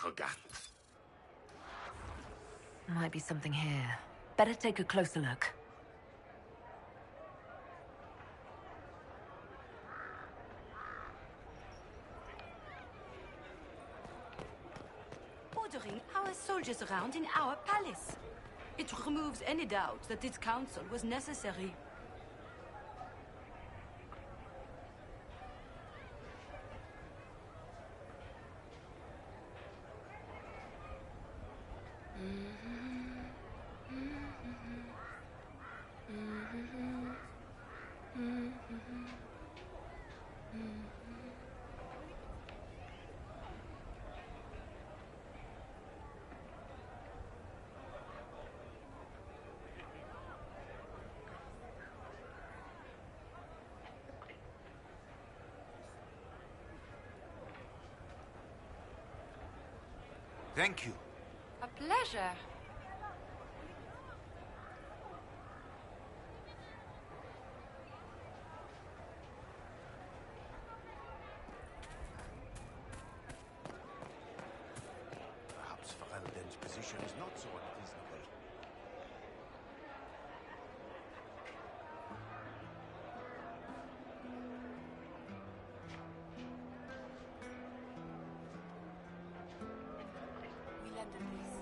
Arrogant. Might be something here. Better take a closer look. Ordering our soldiers around in our palace. It removes any doubt that this council was necessary. Thank you. A pleasure. Perhaps Ferelden's position is not so unreasonable. We landed this.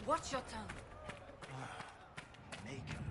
Watch your tongue. Maker.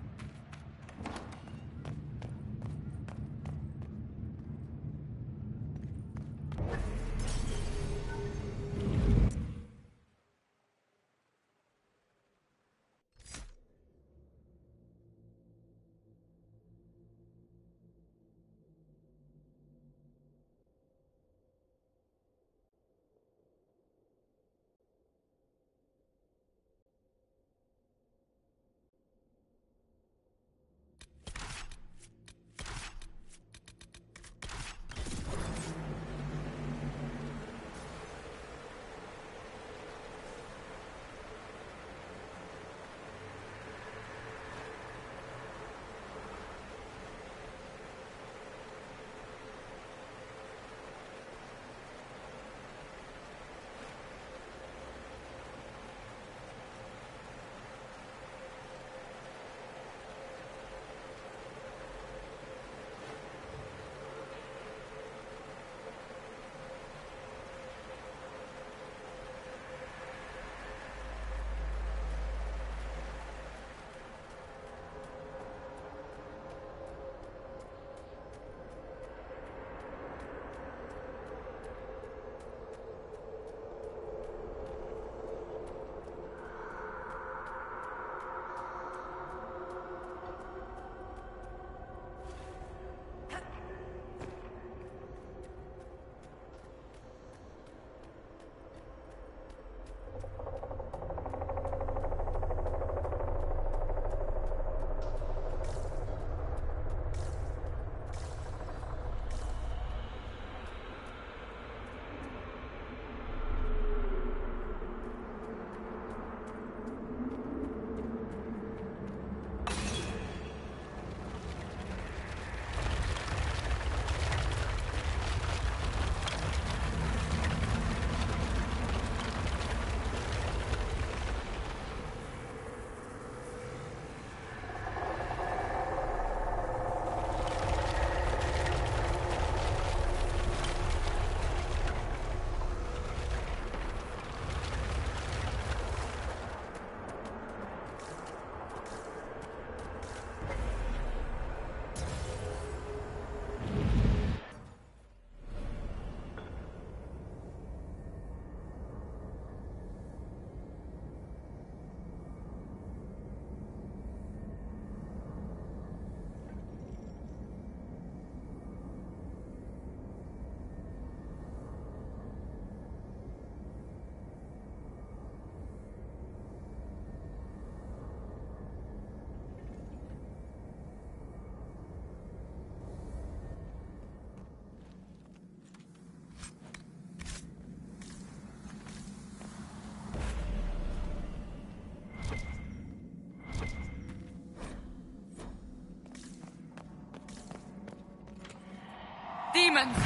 Humans,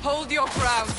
hold your ground.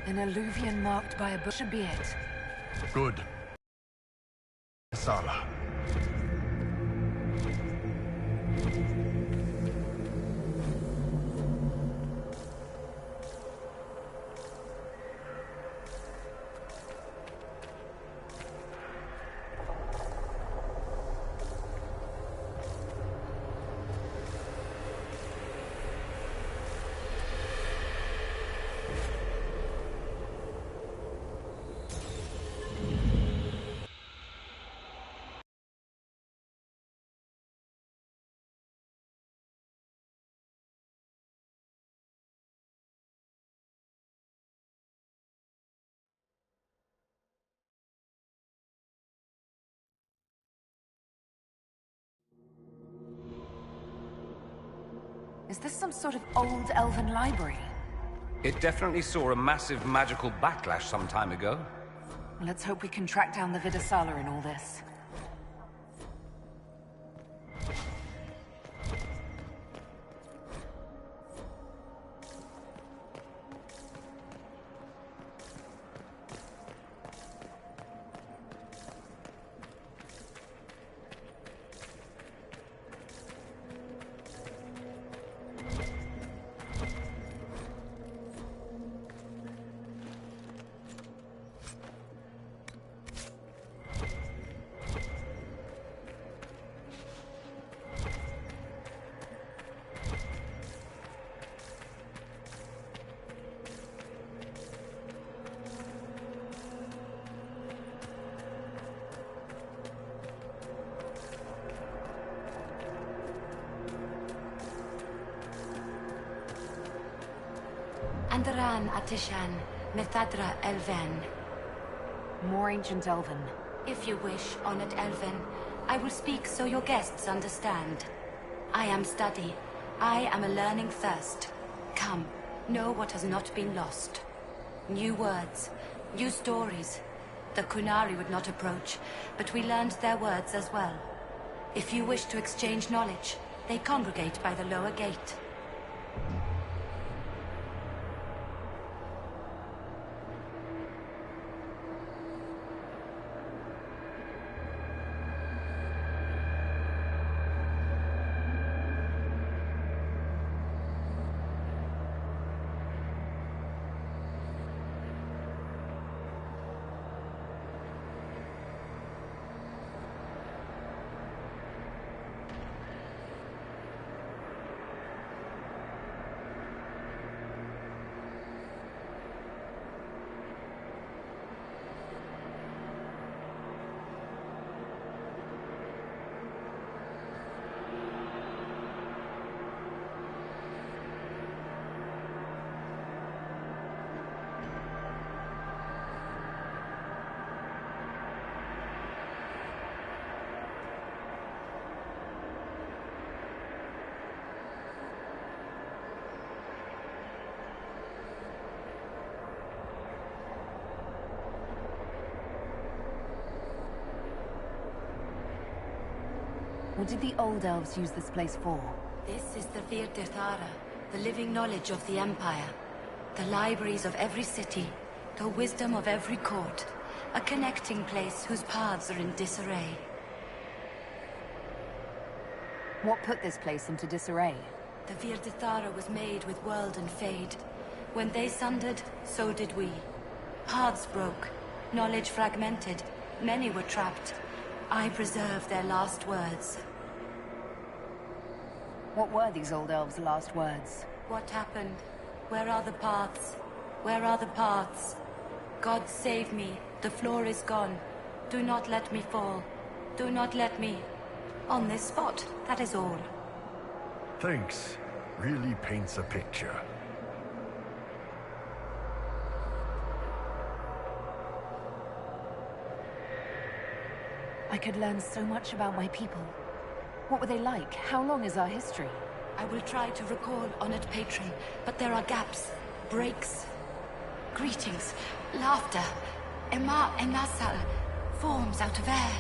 An alluvion marked by a bush should be it. Good. Sala. Is this some sort of old elven library? It definitely saw a massive magical backlash some time ago. Let's hope we can track down the Vidasala in all this. Andaran Atishan, Methadra Elven. More ancient elven. If you wish, honored Elven, I will speak so your guests understand. I am study. I am a learning thirst. Come, know what has not been lost. New words, new stories. The Kunari would not approach, but we learned their words as well. If you wish to exchange knowledge, they congregate by the lower gate. What did the old elves use this place for? This is the Virtithara, the living knowledge of the Empire. The libraries of every city, the wisdom of every court. A connecting place whose paths are in disarray. What put this place into disarray? The Virtithara was made with world and fade. When they sundered, so did we. Paths broke, knowledge fragmented, many were trapped. I preserved their last words. What were these old elves' last words? What happened? Where are the paths? Where are the paths? God save me. The floor is gone. Do not let me fall. Do not let me... On this spot, that is all. Thanks. Really paints a picture. I could learn so much about my people. What were they like? How long is our history? I will try to recall, honored patron, but there are gaps, breaks. Greetings, laughter, Ema Enasal, forms out of air,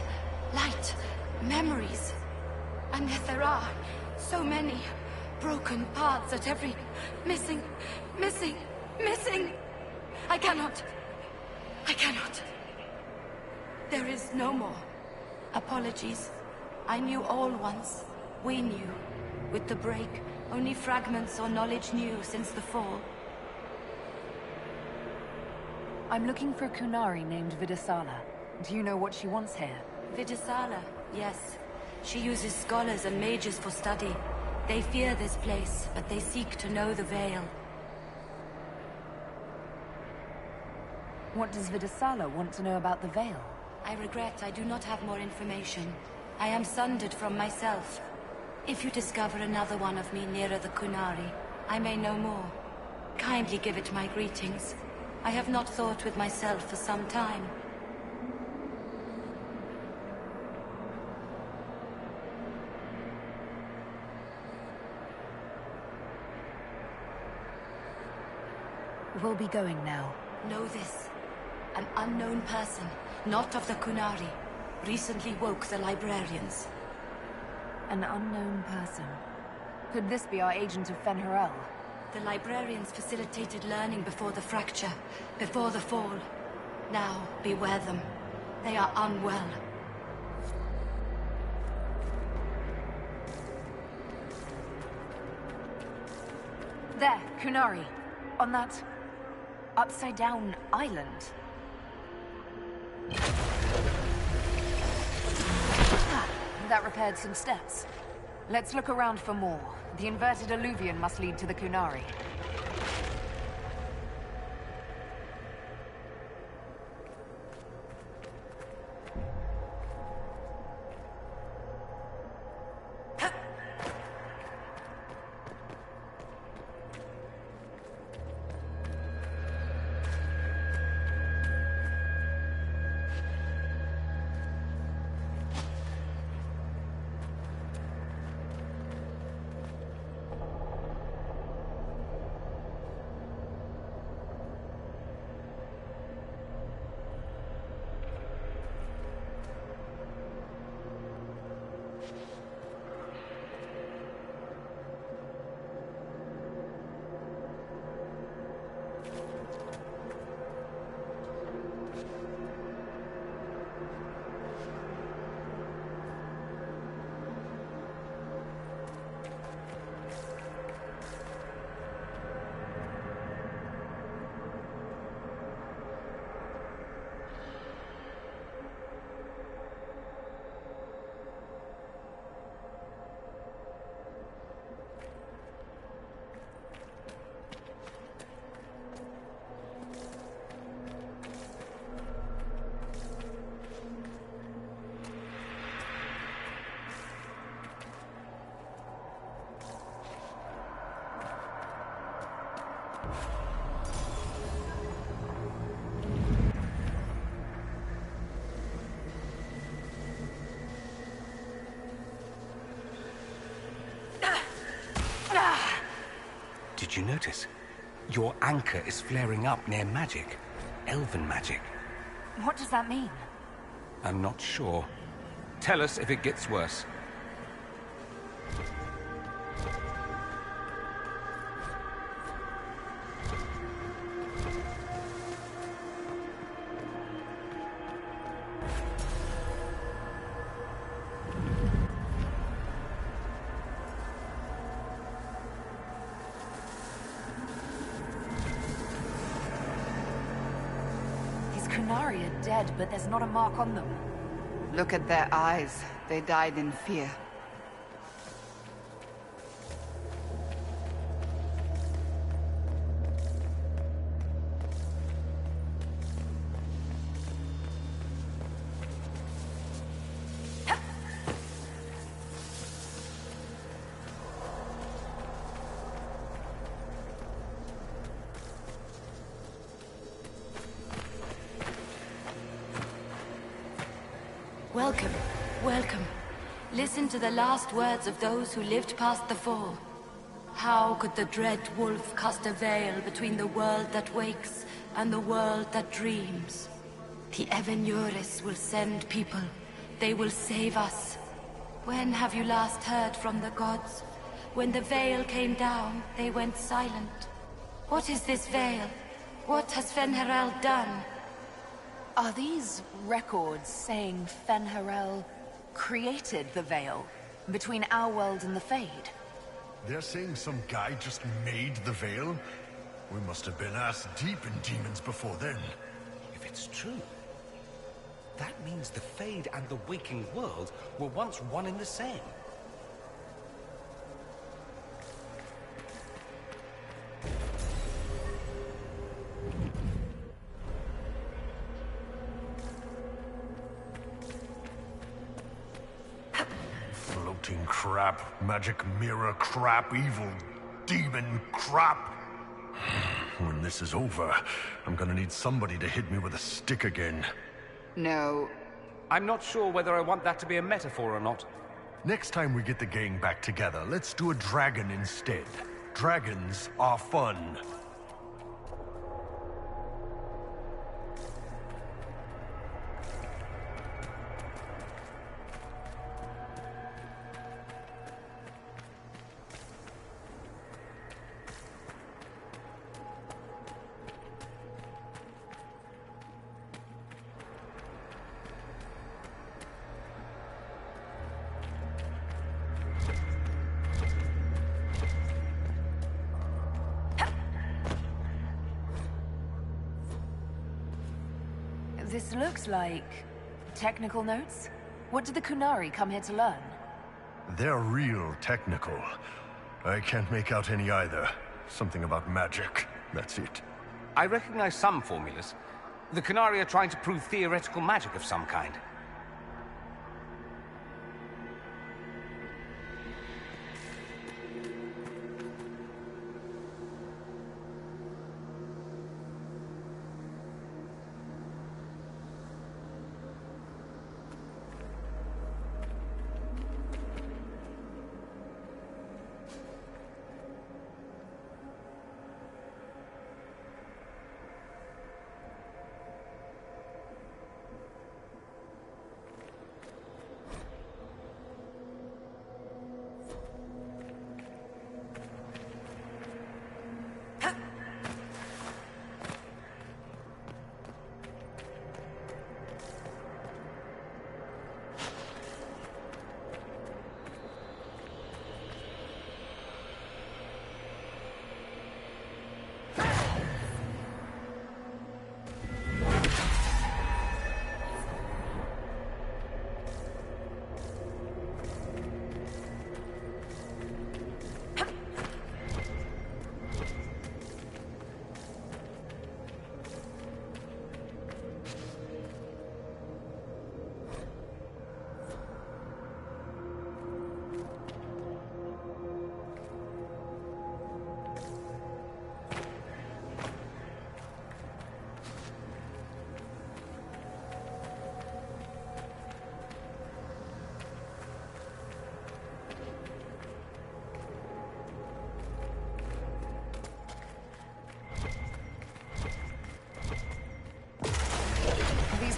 light, memories. And yet there are so many broken paths at every... missing. I cannot. There is no more. Apologies. I knew all once. We knew. With the break, only fragments or knowledge new since the fall. I'm looking for a Kunari named Vidasala. Do you know what she wants here? Vidasala, yes. She uses scholars and mages for study. They fear this place, but they seek to know the Veil. What does Vidasala want to know about the Veil? I regret I do not have more information. I am sundered from myself. If you discover another one of me nearer the Kunari, I may know more. Kindly give it my greetings. I have not thought with myself for some time. We'll be going now. Know this. An unknown person, not of the Kunari, recently woke the librarians. An unknown person. Could this be our agent of Fen'Harel? The librarians facilitated learning before the fracture, before the fall. Now, beware them. They are unwell. There, Kunari. On that... upside-down island. That repaired some steps. Let's look around for more. The inverted alluvion must lead to the Kunari. Did you notice? Your anchor is flaring up near magic. Elven magic. What does that mean? I'm not sure. Tell us if it gets worse. Qunari are dead, but there's not a mark on them. Look at their eyes. They died in fear. Welcome, welcome. Listen to the last words of those who lived past the fall. How could the dread wolf cast a veil between the world that wakes and the world that dreams? The Evenuris will send people. They will save us. When have you last heard from the gods? When the veil came down, they went silent. What is this veil? What has Fen'Harel done? Are these records saying Fen'Harel created the veil between our world and the Fade? They're saying some guy just made the veil? We must have been ass deep in demons before then. If it's true, that means the Fade and the waking world were once one and the same. Floating crap, magic mirror crap, evil demon crap. When this is over, I'm gonna need somebody to hit me with a stick again. No. I'm not sure whether I want that to be a metaphor or not. Next time we get the gang back together, let's do a dragon instead. Dragons are fun. This looks like technical notes. What did the Qunari come here to learn? They're real technical. I can't make out any either. Something about magic. That's it. I recognize some formulas. The Qunari are trying to prove theoretical magic of some kind.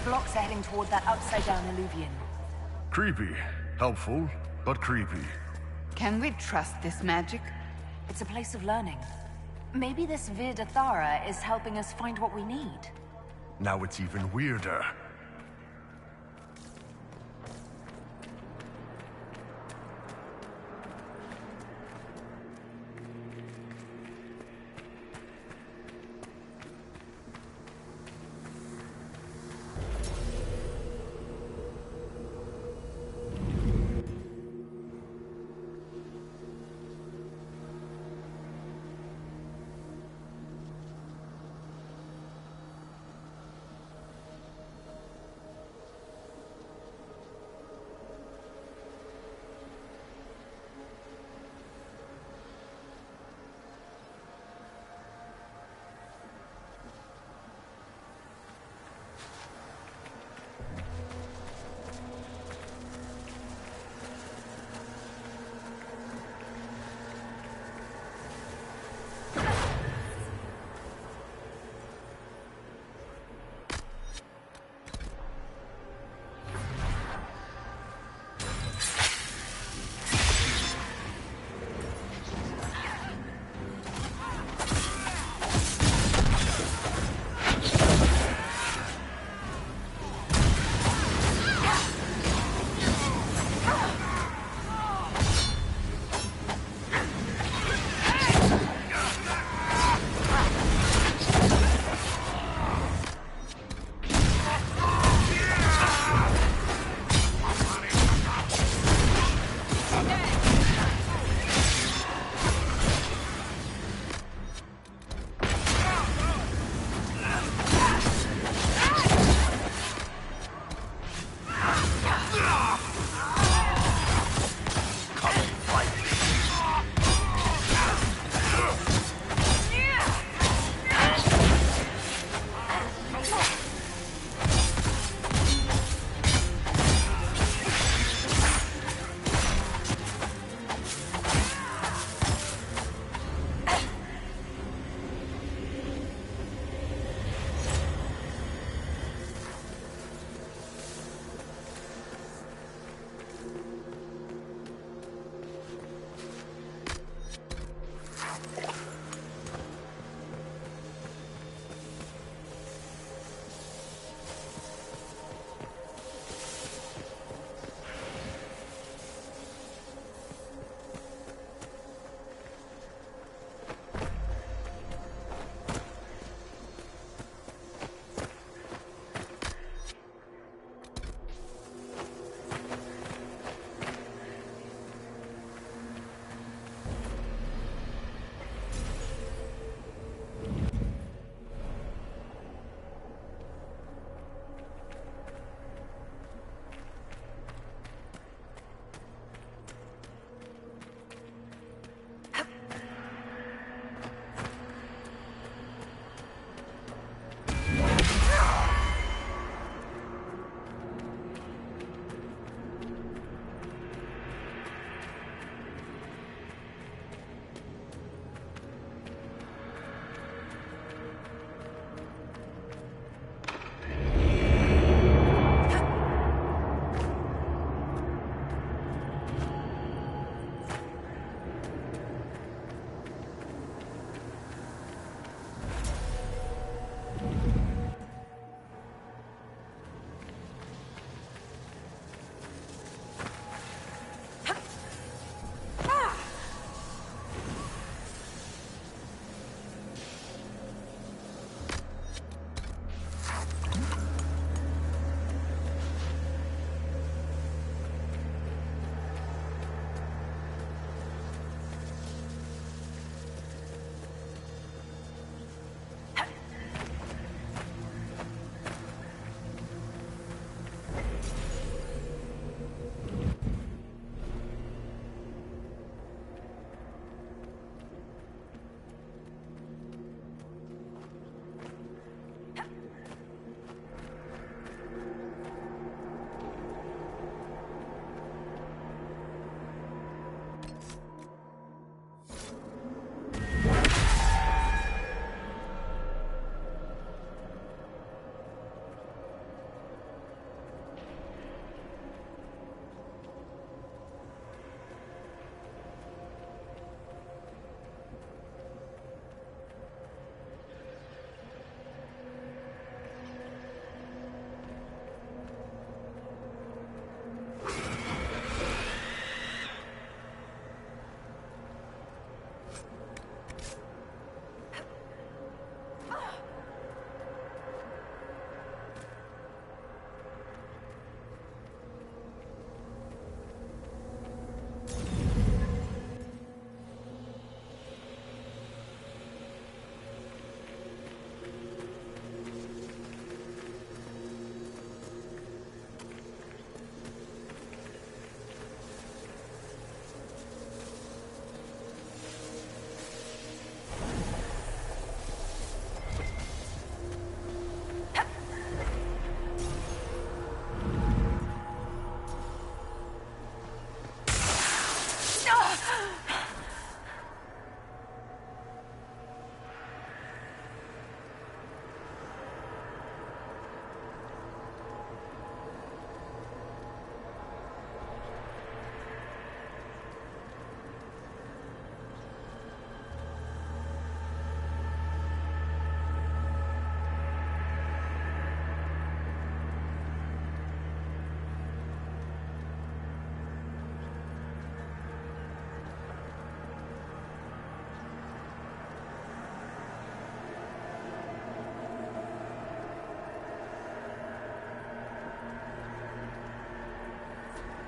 Blocks are heading toward that upside-down alluvion. Creepy. Helpful, but creepy. Can we trust this magic? It's a place of learning. Maybe this Vir Dathara is helping us find what we need. Now it's even weirder.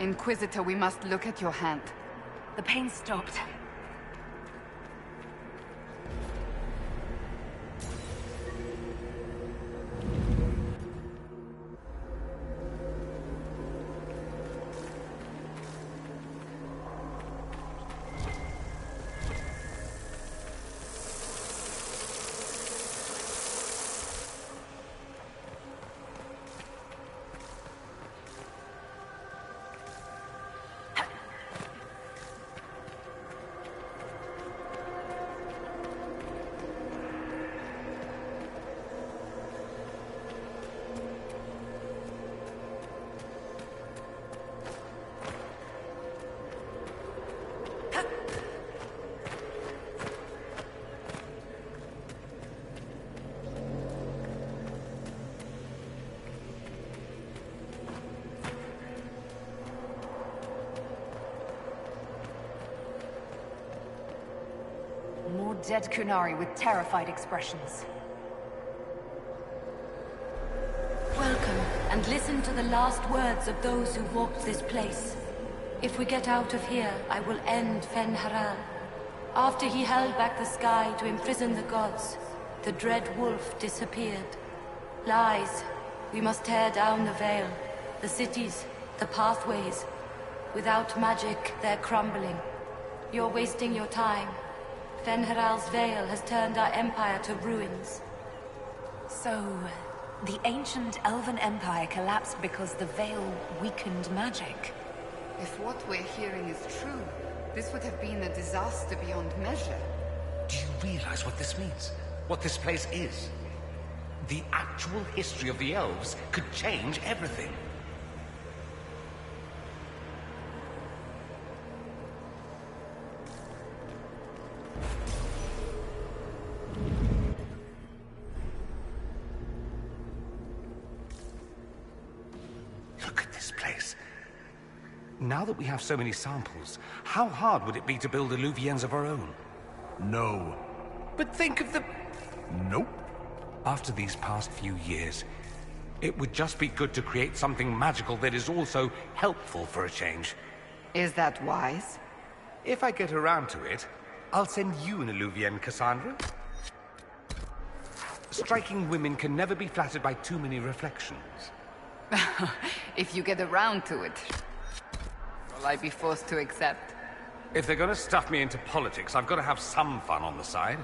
Inquisitor, we must look at your hand. The pain stopped. More dead Kunari with terrified expressions. Welcome, and listen to the last words of those who walked this place. If we get out of here, I will end Fen'Haral. After he held back the sky to imprison the gods, the dread wolf disappeared. Lies. We must tear down the veil, the cities, the pathways. Without magic, they're crumbling. You're wasting your time. Fen'Haral's veil has turned our empire to ruins. So, the ancient Elven Empire collapsed because the veil weakened magic. If what we're hearing is true, this would have been a disaster beyond measure. Do you realize what this means? What this place is? The actual history of the elves could change everything. Look at this place. Now that we have so many samples, how hard would it be to build Illuviens of our own? No. But think of the... Nope. After these past few years, it would just be good to create something magical that is also helpful for a change. Is that wise? If I get around to it, I'll send you an Illuvien, Cassandra. Striking women can never be flattered by too many reflections. If you get around to it, will I be forced to accept? If they're gonna stuff me into politics, I've got to have some fun on the side.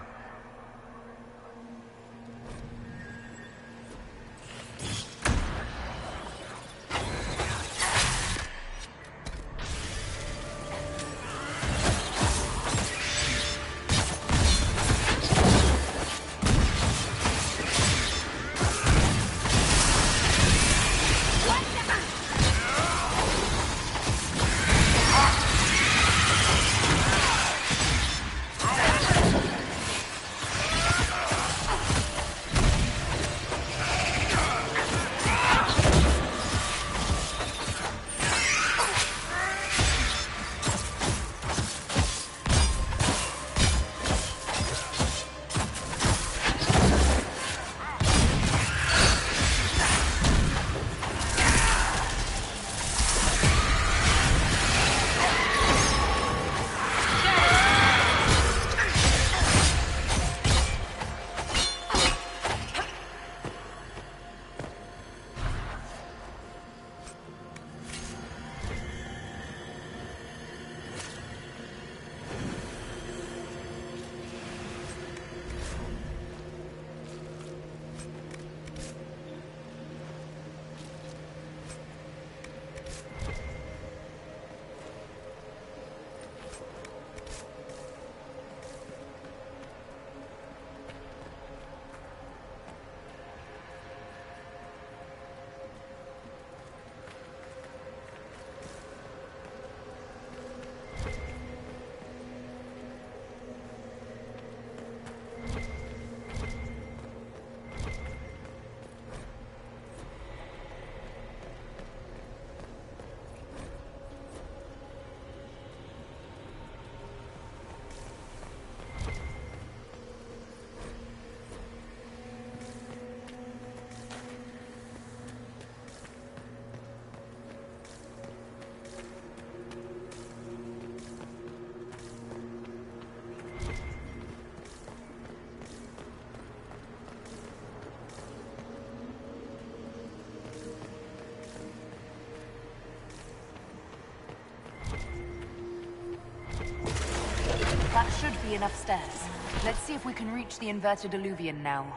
should be enough stairs. Let's see if we can reach the inverted alluvion now.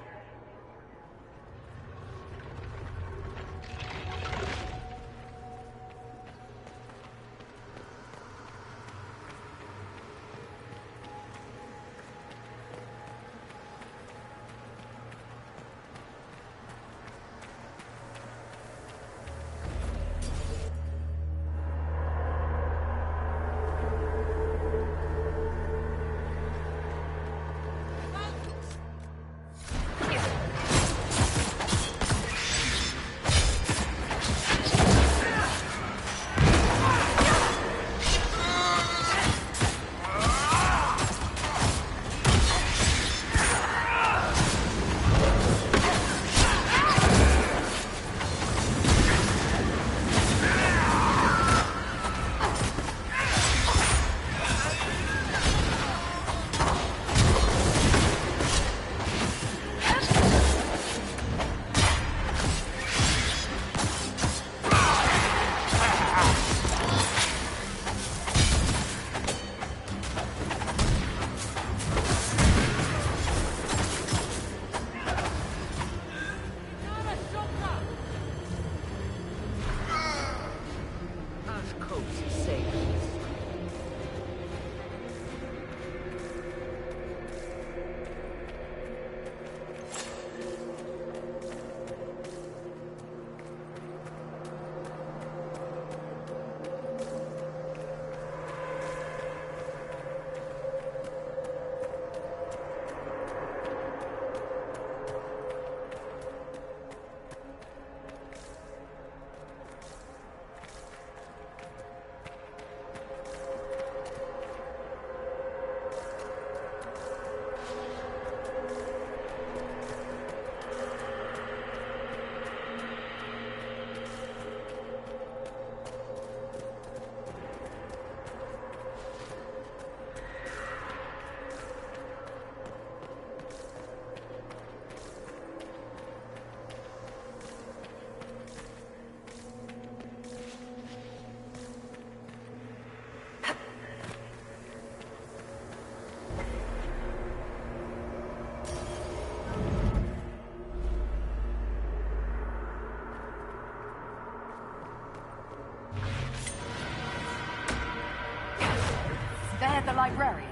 They're the librarians.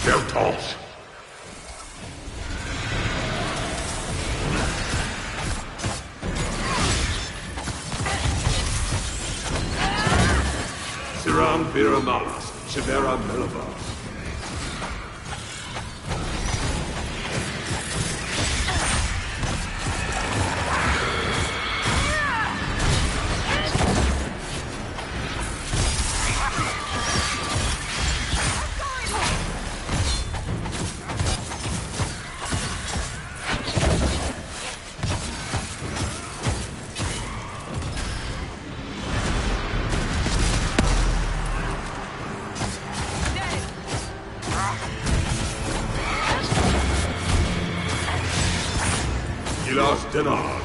Beltos! Siram Viramas, Severa Melava. Gilas Dinar.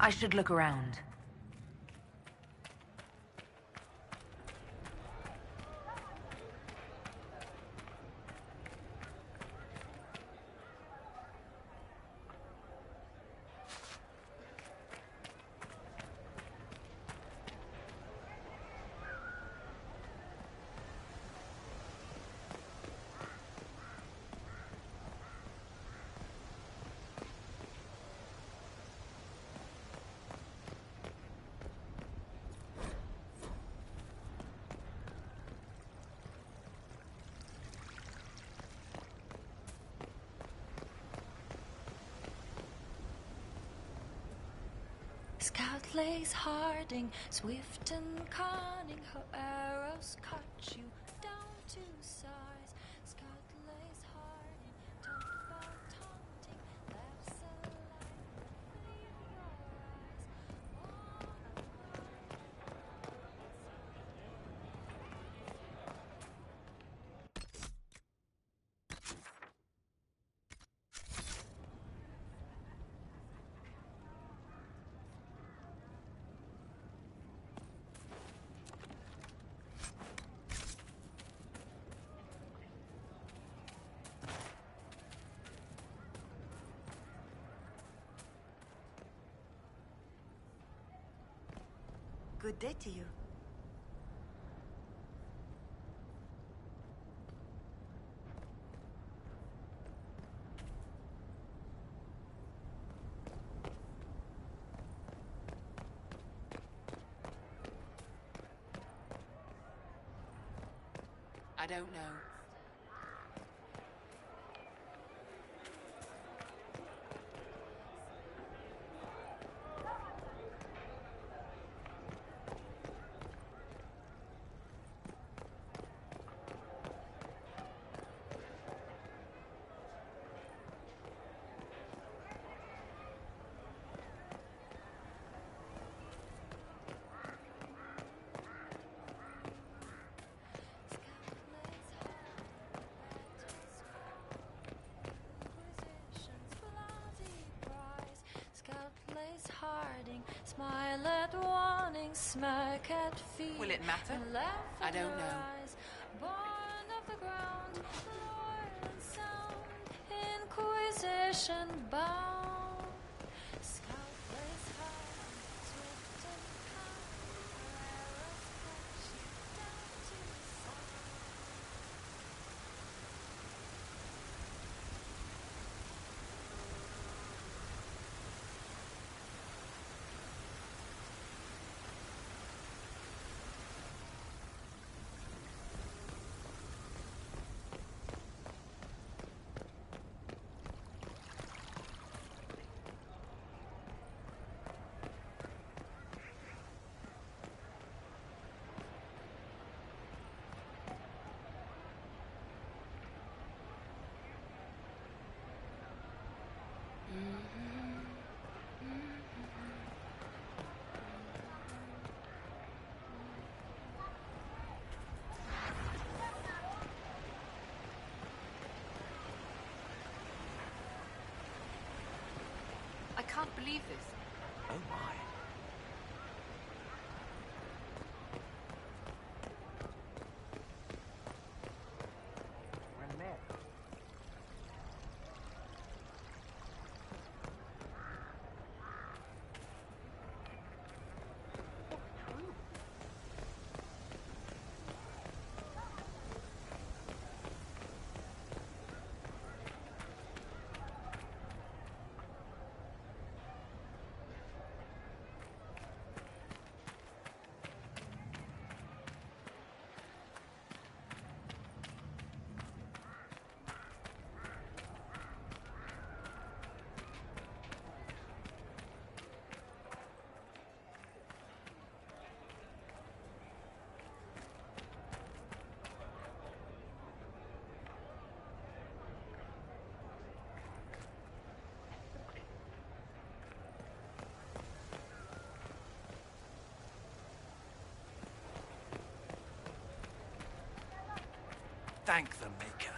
I should look around. Scout lays harding, swift and cunning, her arrows cut you down to size. Scout lays harding, talk about taunting, laughs alive, feel your Good day to you. I don't know. harding, smile at warning, smirk at fear. Will it matter? I don't know. Born of the ground, loyal and sound, Inquisition bound. Scout lays hard, swift and kind, arrows catch you down to sight. I can't believe this. Oh my. Thank the Maker.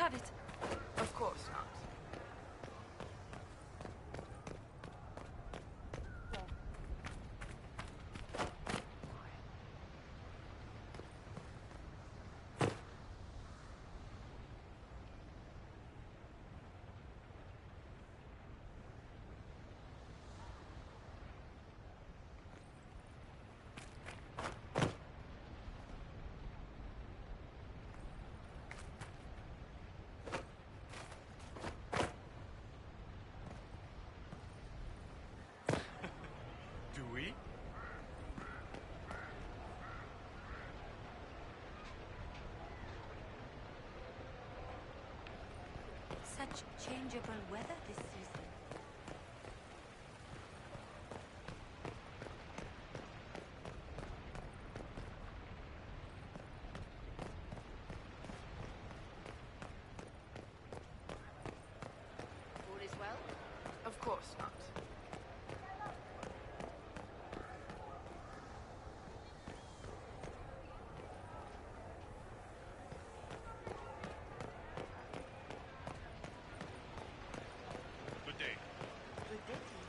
have it. Of course not. Do we? Such changeable weather this season. All is well? Of course not. Good day. Good day to you.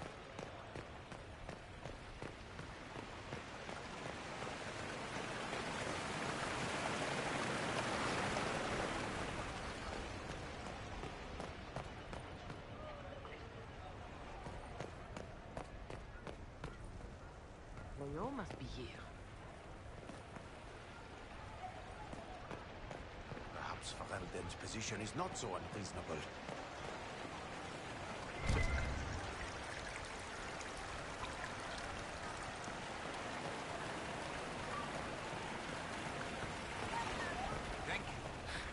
They all must be here. Perhaps Ferelden's position is not so unreasonable. Thank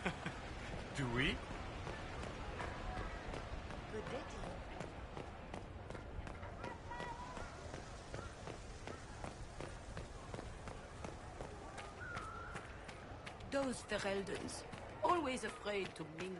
you. Do we? Good day to you. Those Fereldans, always afraid to mingle.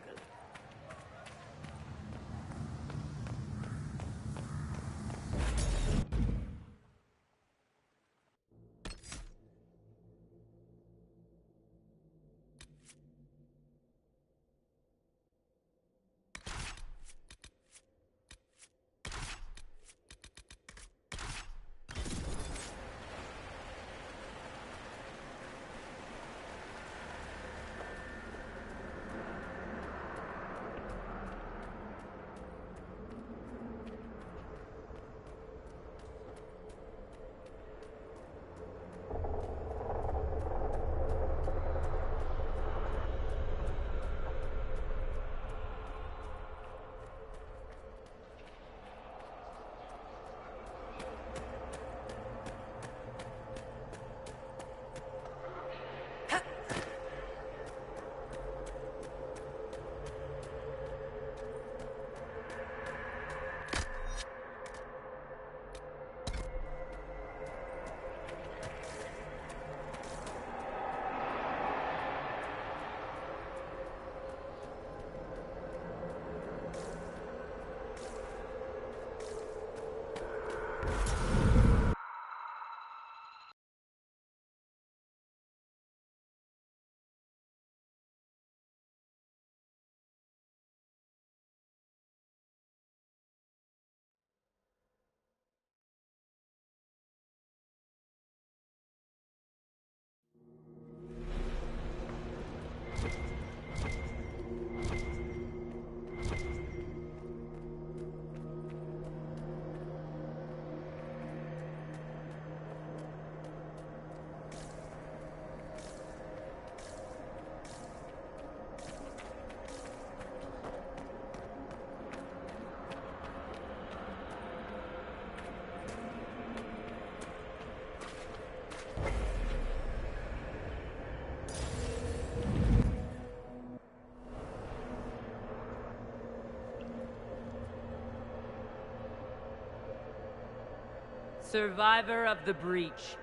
Survivor of the Breach,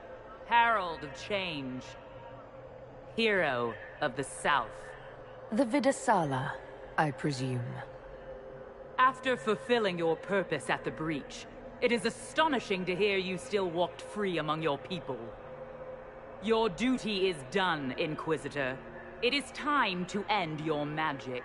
Herald of Change, Hero of the South. The Vidasala, I presume. After fulfilling your purpose at the Breach, it is astonishing to hear you still walked free among your people. Your duty is done, Inquisitor. It is time to end your magic.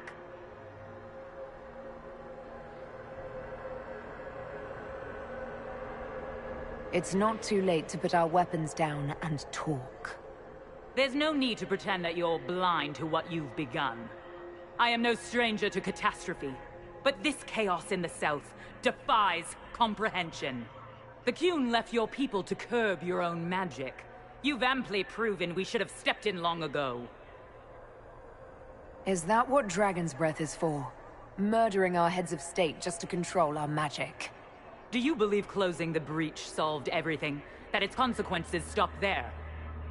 It's not too late to put our weapons down and talk. There's no need to pretend that you're blind to what you've begun. I am no stranger to catastrophe, but this chaos in the south defies comprehension. The Qun left your people to curb your own magic. You've amply proven we should have stepped in long ago. Is that what Dragon's Breath is for? Murdering our heads of state just to control our magic? Do you believe closing the breach solved everything? That its consequences stopped there?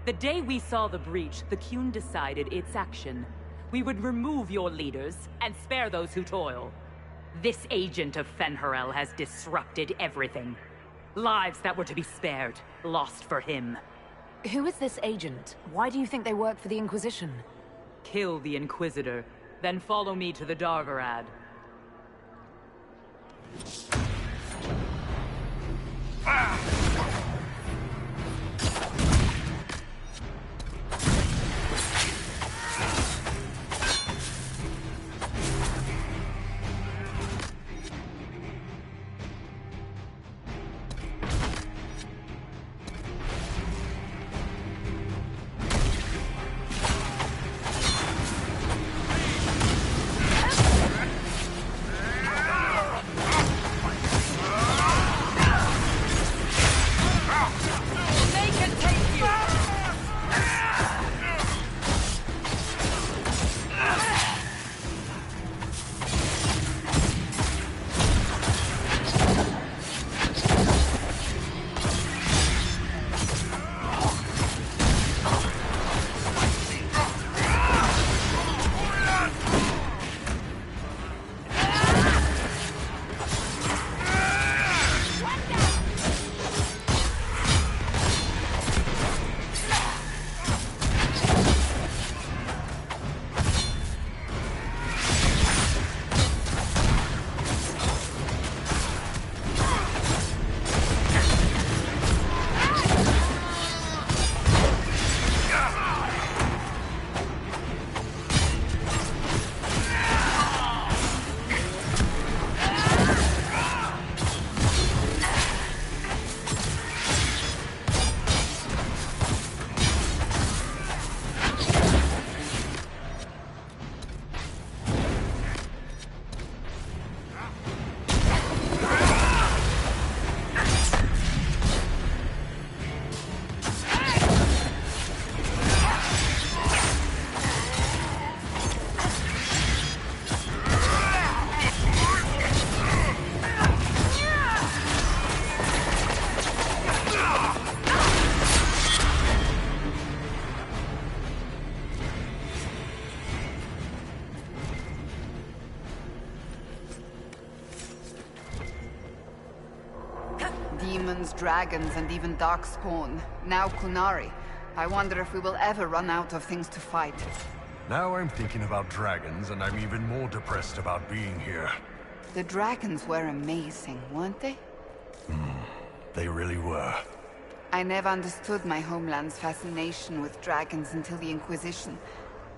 The day we saw the breach, the Qun decided its action. We would remove your leaders and spare those who toil. This agent of Fen'Harel has disrupted everything. Lives that were to be spared, lost for him. Who is this agent? Why do you think they work for the Inquisition? Kill the Inquisitor, then follow me to the Darvarad. Demons, dragons, and even darkspawn. Now Qunari. I wonder if we will ever run out of things to fight. Now I'm thinking about dragons, and I'm even more depressed about being here. The dragons were amazing, weren't they? They really were. I never understood my homeland's fascination with dragons until the Inquisition.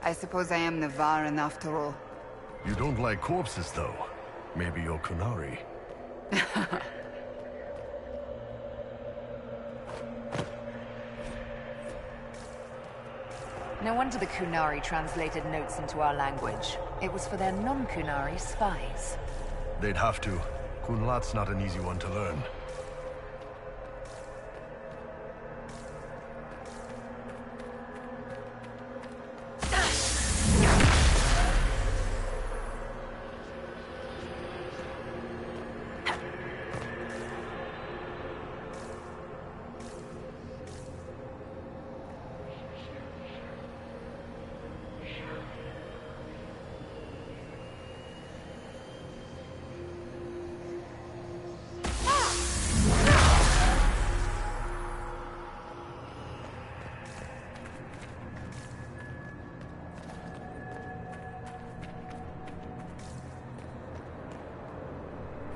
I suppose I am Navaran after all. You don't like corpses, though. Maybe you're Qunari. No wonder the Qunari translated notes into our language. It was for their non-Qunari spies. They'd have to. Kunlat's not an easy one to learn.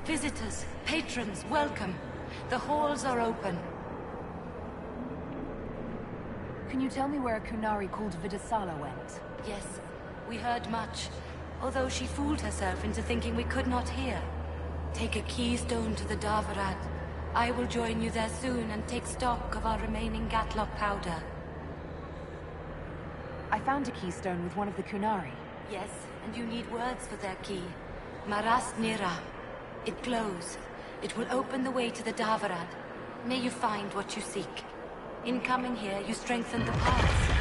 Visitors, patrons, welcome. The halls are open. Can you tell me where a Qunari called Vidasala went? Yes, we heard much. Although she fooled herself into thinking we could not hear. Take a keystone to the Darvarad. I will join you there soon and take stock of our remaining Gatlock powder. I found a keystone with one of the Kunari. Yes, and you need words for their key. Maras Nira. It glows. It will open the way to the Davarad. May you find what you seek. In coming here, you strengthen the paths.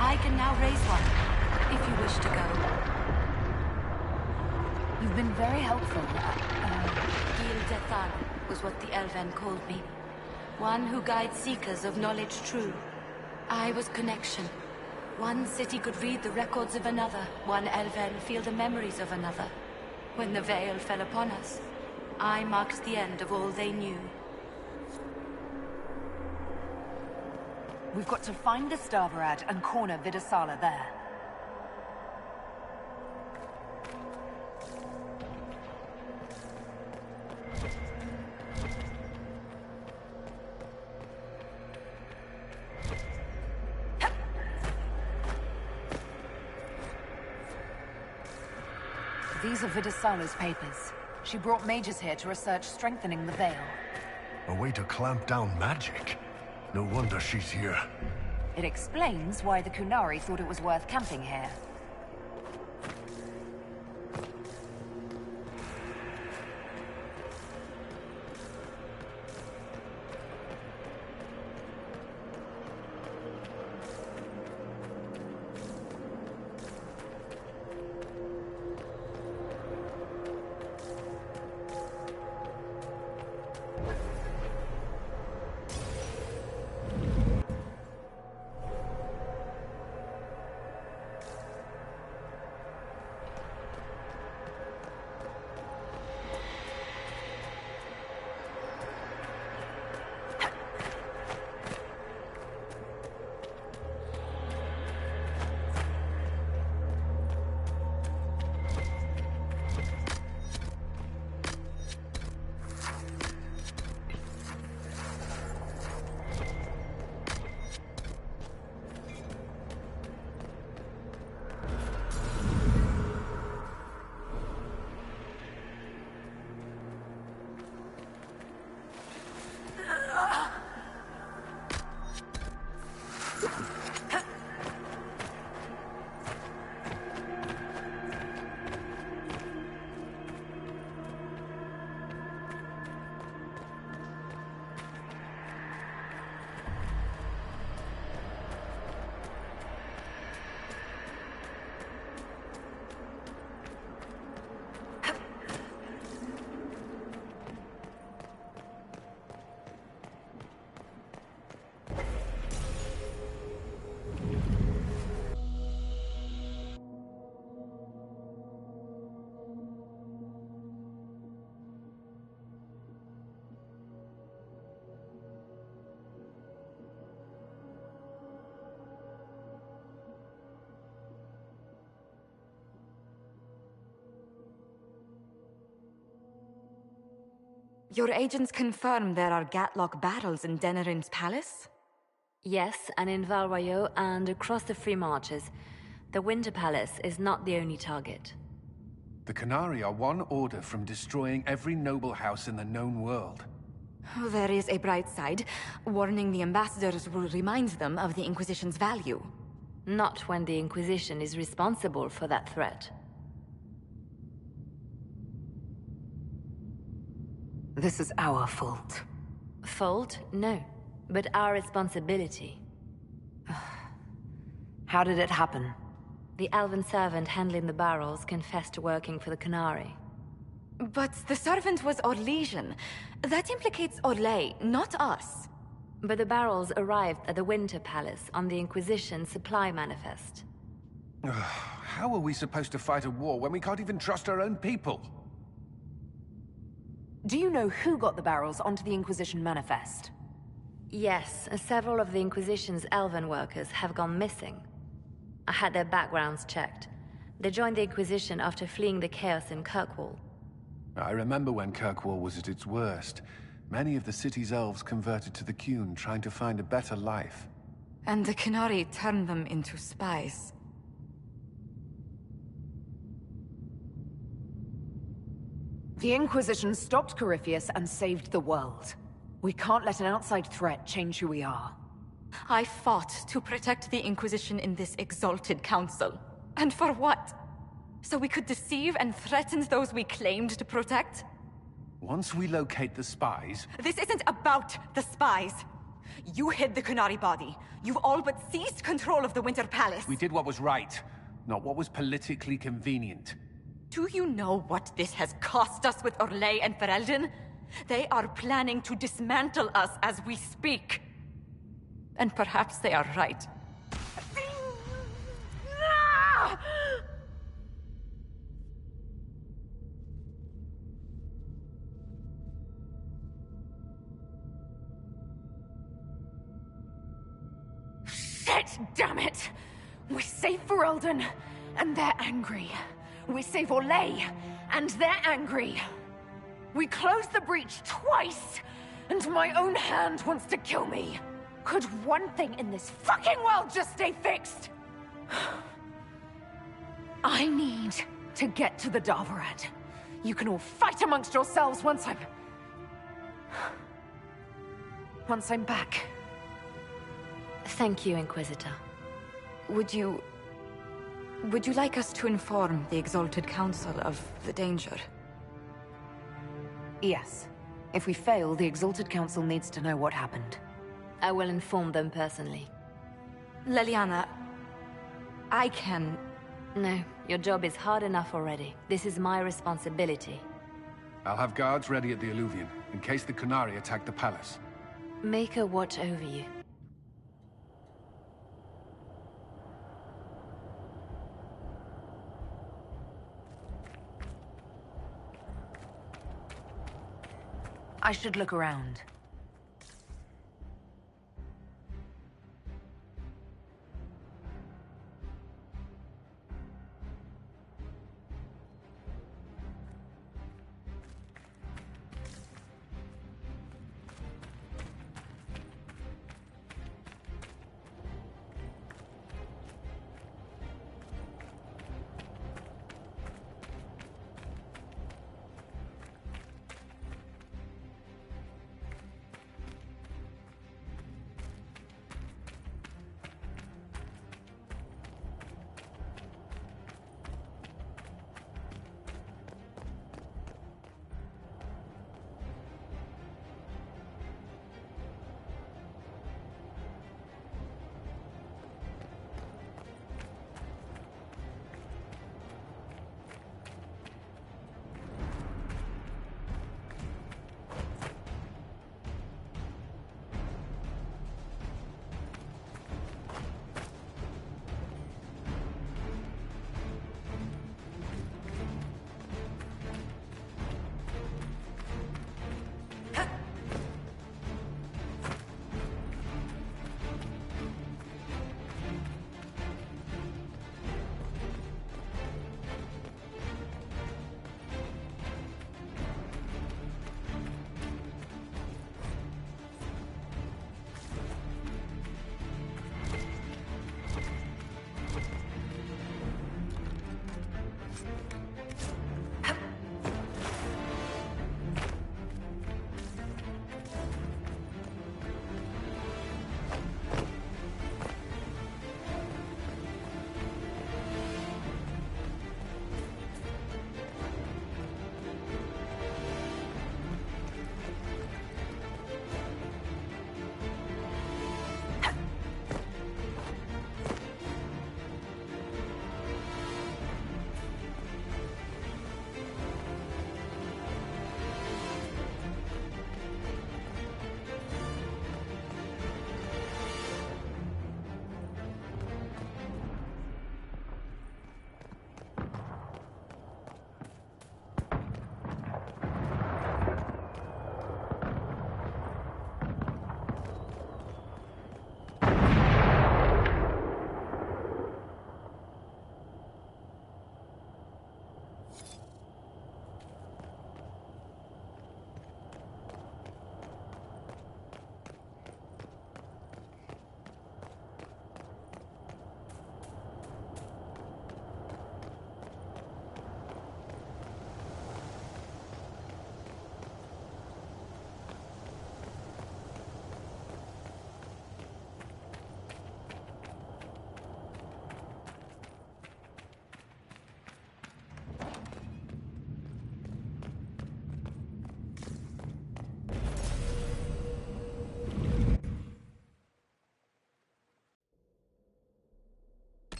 I can now raise one, if you wish to go. You've been very helpful. Gil Dethan was what the Elven called me. One who guides seekers of knowledge true. I was connection. One city could read the records of another. One Elven feel the memories of another. When the veil fell upon us, I marked the end of all they knew. We've got to find the Stavarad and corner Vidasala there. These are Vidasala's papers. She brought mages here to research strengthening the veil. A way to clamp down magic? No wonder she's here. It explains why the Kunari thought it was worth camping here. Your agents confirm there are Gatlock battles in Denerin's palace? Yes, and in Val Royeaux and across the Free Marches. The Winter Palace is not the only target. The Qunari are one order from destroying every noble house in the known world. Oh, there is a bright side. Warning the ambassadors will remind them of the Inquisition's value. Not when the Inquisition is responsible for that threat. This is our fault. Fault? No. But our responsibility. How did it happen? The elven servant handling the barrels confessed to working for the Qunari. But the servant was Orlesian. That implicates Orlais, not us. But the barrels arrived at the Winter Palace on the Inquisition supply manifest. How are we supposed to fight a war when we can't even trust our own people? Do you know who got the barrels onto the Inquisition manifest? Yes, several of the Inquisition's elven workers have gone missing. I had their backgrounds checked. They joined the Inquisition after fleeing the chaos in Kirkwall. I remember when Kirkwall was at its worst. Many of the city's elves converted to the Qun, trying to find a better life. And the Qunari turned them into spies. The Inquisition stopped Corypheus and saved the world. We can't let an outside threat change who we are. I fought to protect the Inquisition in this exalted council. And for what? So we could deceive and threaten those we claimed to protect? Once we locate the spies... This isn't about the spies. You hid the Kunari body. You've all but seized control of the Winter Palace. We did what was right, not what was politically convenient. Do you know what this has cost us with Orlais and Ferelden? They are planning to dismantle us as we speak. And perhaps they are right. Shit, damn it! We save Ferelden, and they're angry. We save Orlais, and they're angry. We close the breach twice, and my own hand wants to kill me. Could one thing in this fucking world just stay fixed? I need to get to the Darvarad. You can all fight amongst yourselves once I'm back. Thank you, Inquisitor. Would you like us to inform the Exalted Council of the danger? Yes. If we fail, the Exalted Council needs to know what happened. I will inform them personally. Leliana, I can... No, your job is hard enough already. This is my responsibility. I'll have guards ready at the Alluvion, in case the Kunari attack the palace. Make a watch over you. I should look around.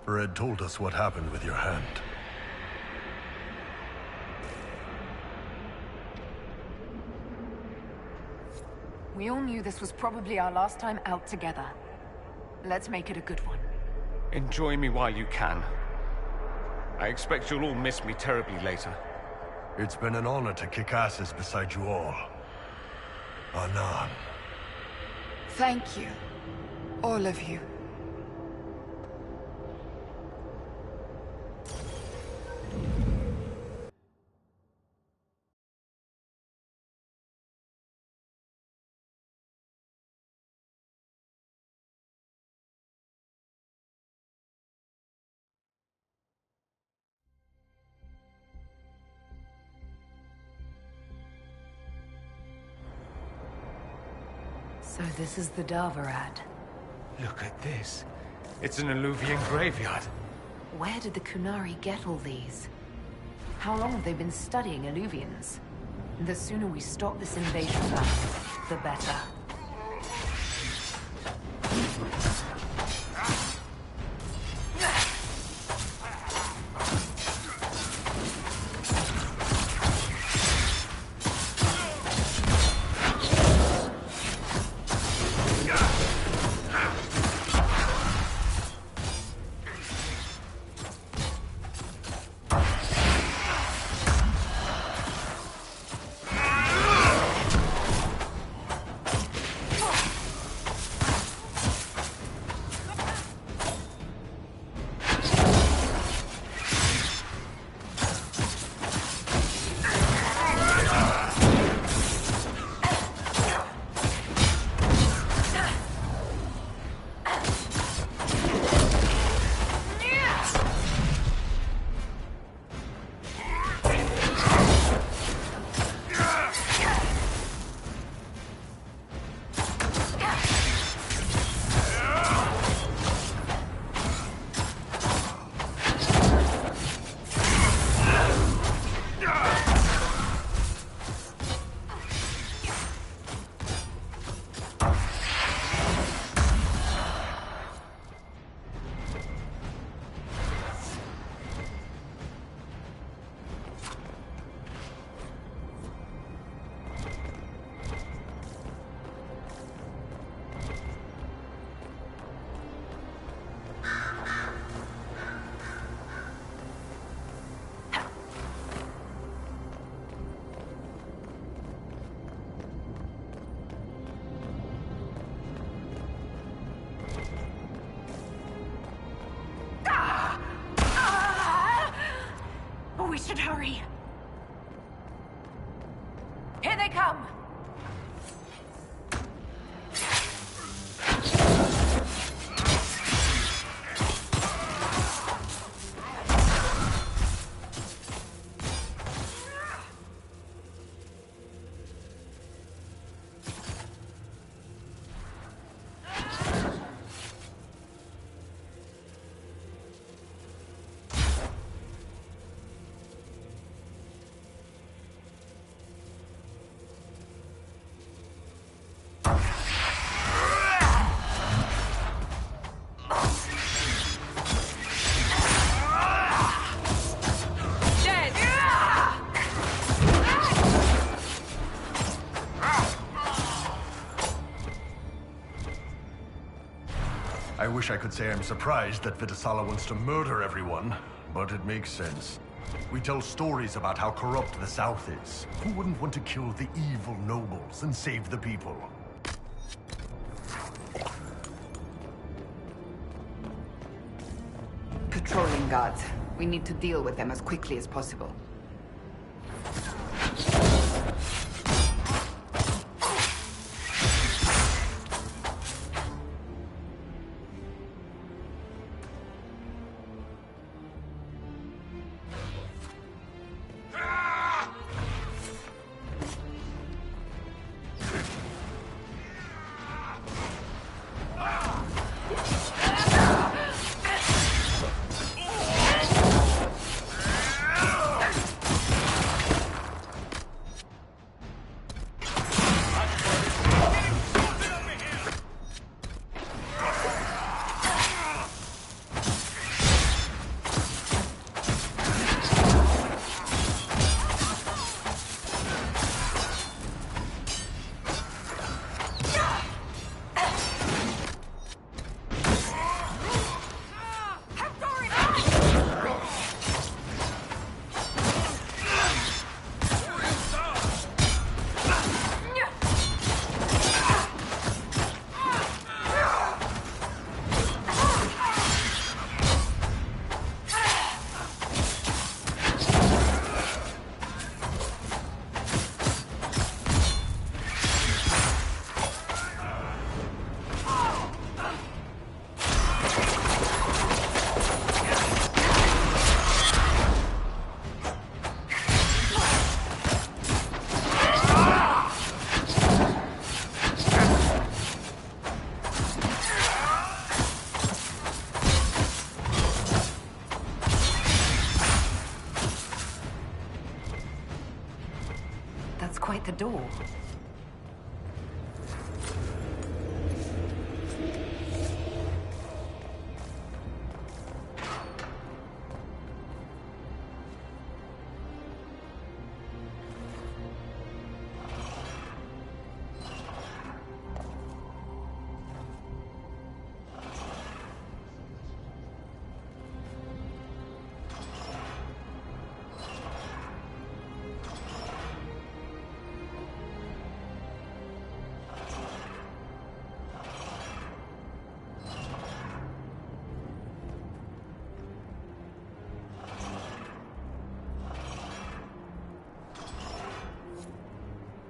Red told us what happened with your hand. We all knew this was probably our last time out together. Let's make it a good one. Enjoy me while you can. I expect you'll all miss me terribly later. It's been an honor to kick asses beside you all. Anan. Thank you. All of you. So this is the Darvarad. Look at this. It's an Alluvian graveyard. Where did the Kunari get all these? How long have they been studying Alluvians? The sooner we stop this invasion plan, the better. We should hurry. Here they come! I wish I could say I'm surprised that Vitasala wants to murder everyone, but it makes sense. We tell stories about how corrupt the South is. Who wouldn't want to kill the evil nobles and save the people? Patrolling guards. We need to deal with them as quickly as possible. fight the door.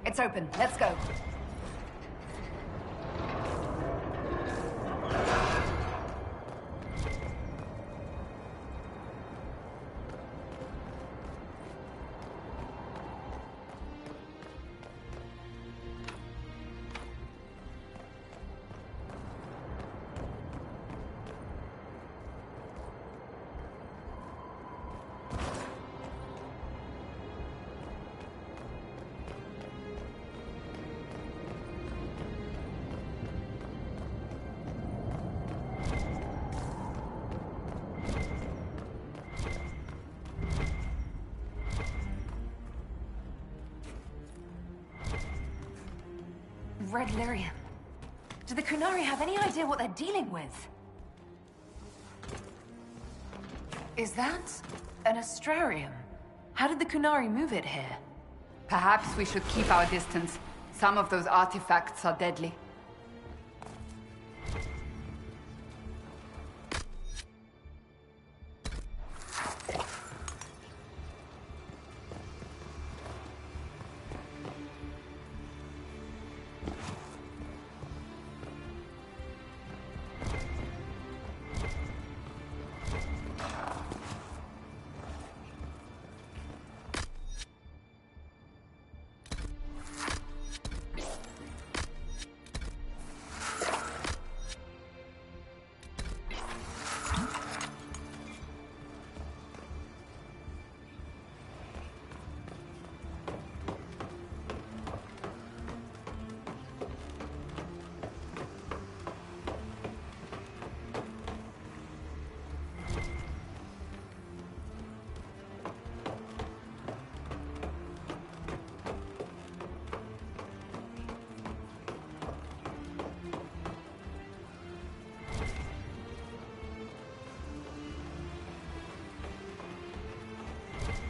It's open. Let's go. Red Lyrium. Do the Kunari have any idea what they're dealing with? Is that an Astrarium? How did the Kunari move it here? Perhaps we should keep our distance. Some of those artifacts are deadly.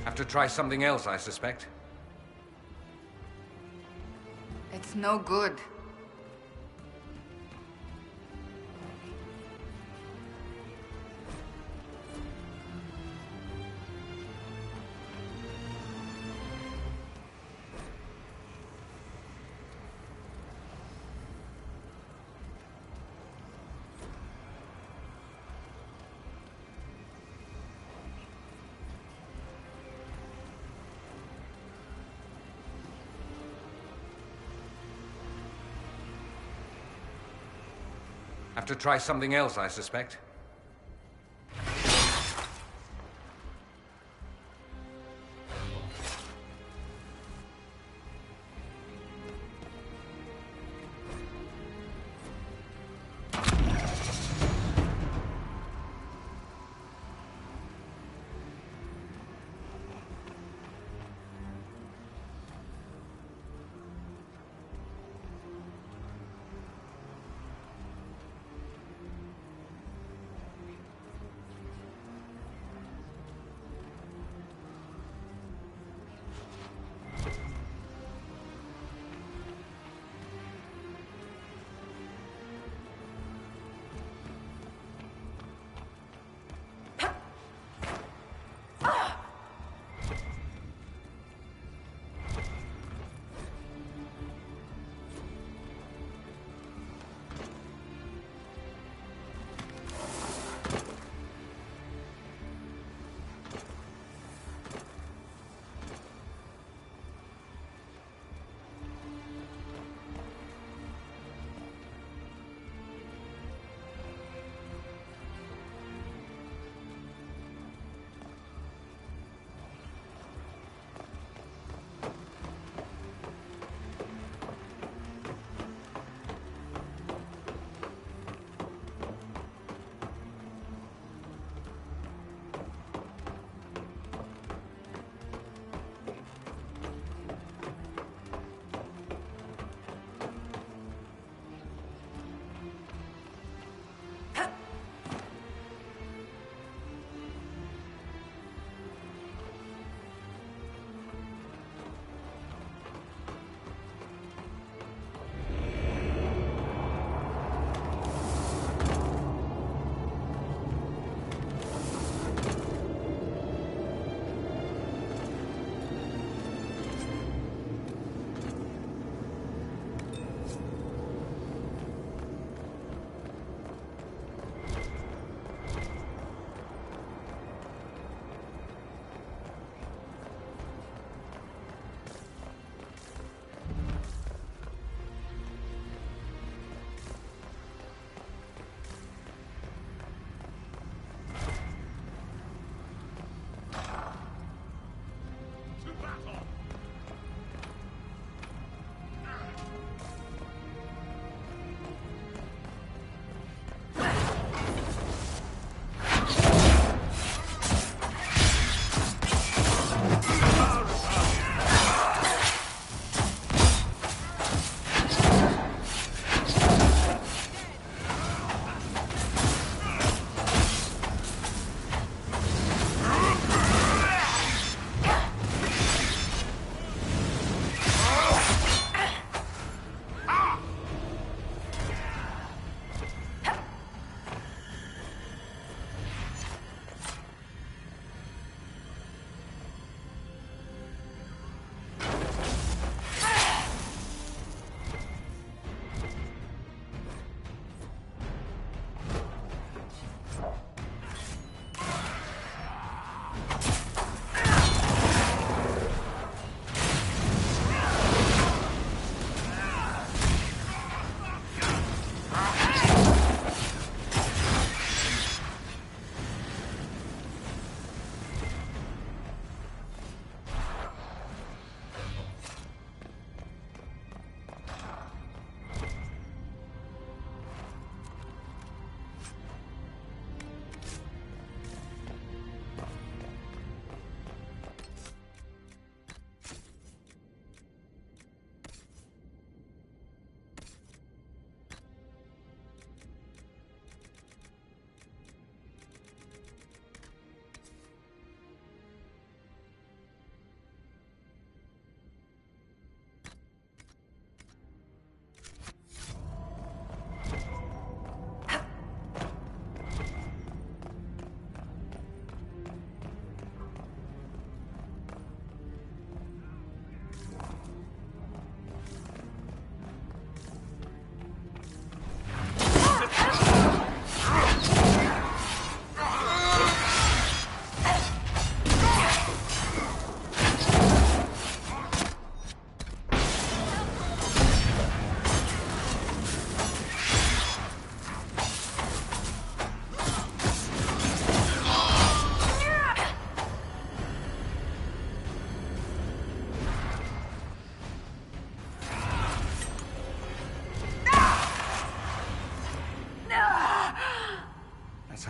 Have to try something else, I suspect. It's no good. Have to try something else, I suspect.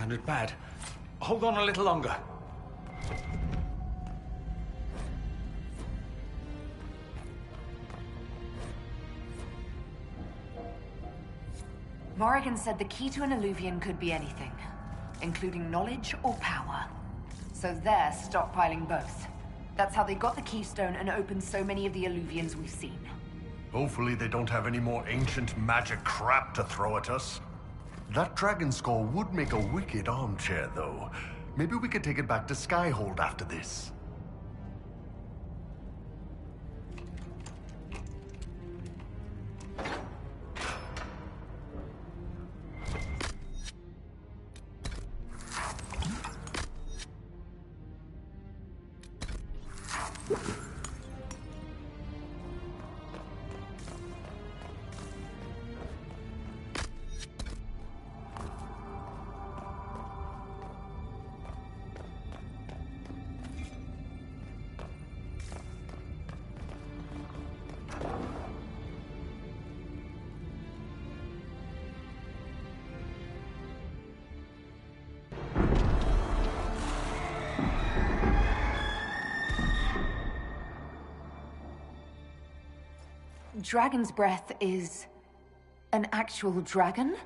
sounded bad. Hold on a little longer. Morrigan said the key to an Illuvian could be anything, including knowledge or power. So they're stockpiling both. That's how they got the keystone and opened so many of the Illuvians we've seen. Hopefully they don't have any more ancient magic crap to throw at us. That dragon skull would make a wicked armchair, though. Maybe we could take it back to Skyhold after this. Dragon's breath is an actual dragon?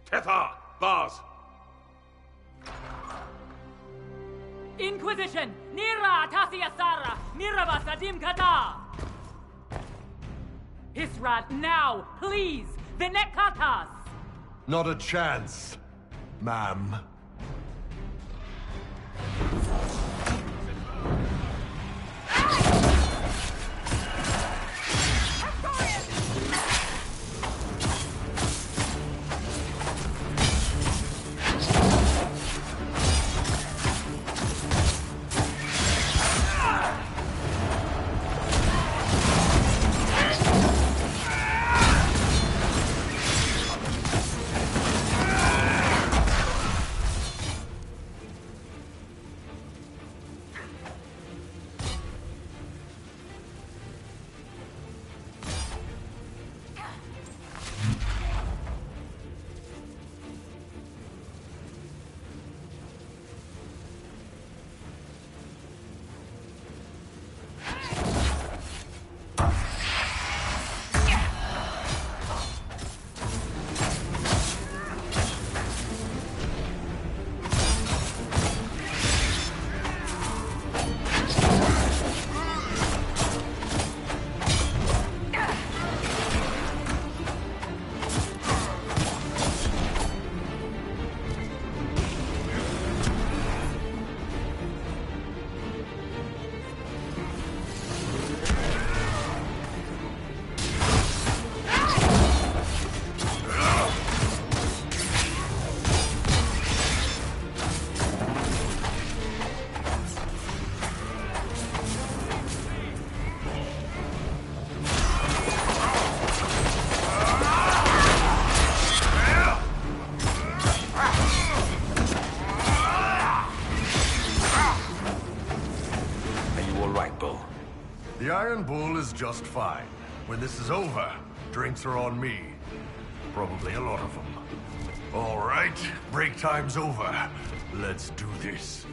Tethar! Bars! Inquisition! Nira Tasiasara! Miraba Sadim Kata! Hisrat, now! Please! Vinekatas! Not a chance, ma'am. The Iron Bull is just fine. When this is over, drinks are on me. Probably a lot of them. All right, break time's over. Let's do this.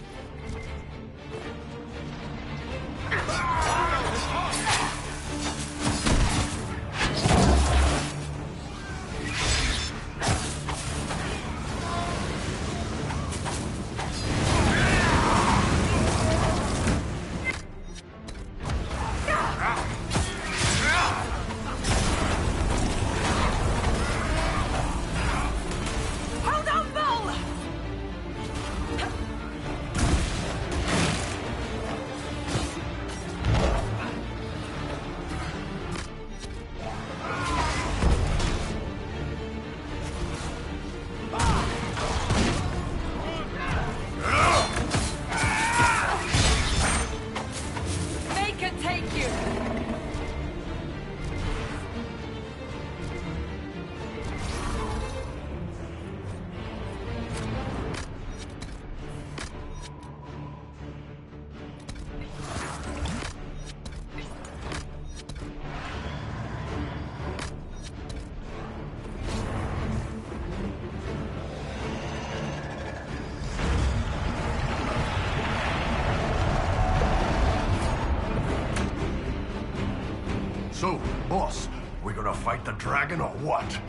So, boss, we gonna fight the dragon or what?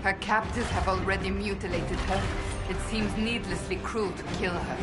Her captors have already mutilated her. It seems needlessly cruel to kill her.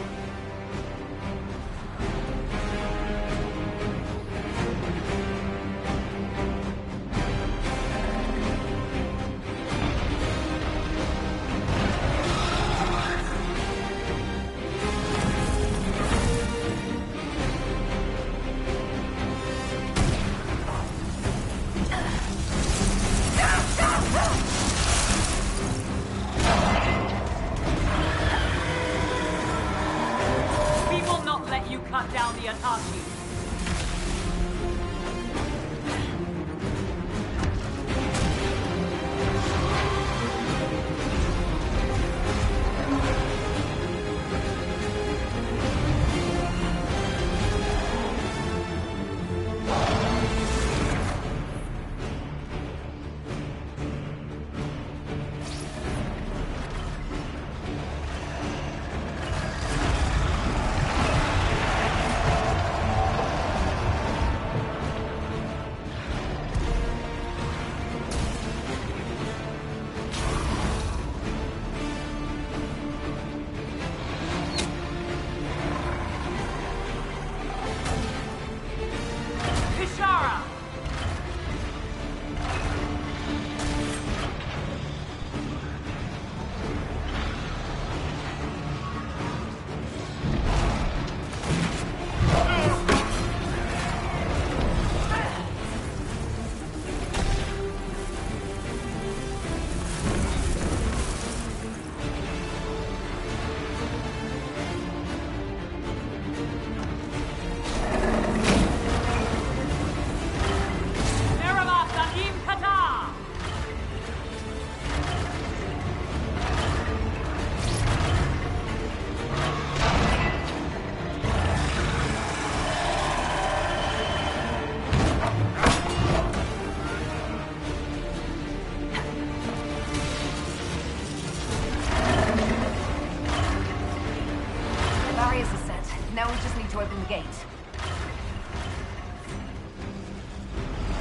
Now we just need to open the gate.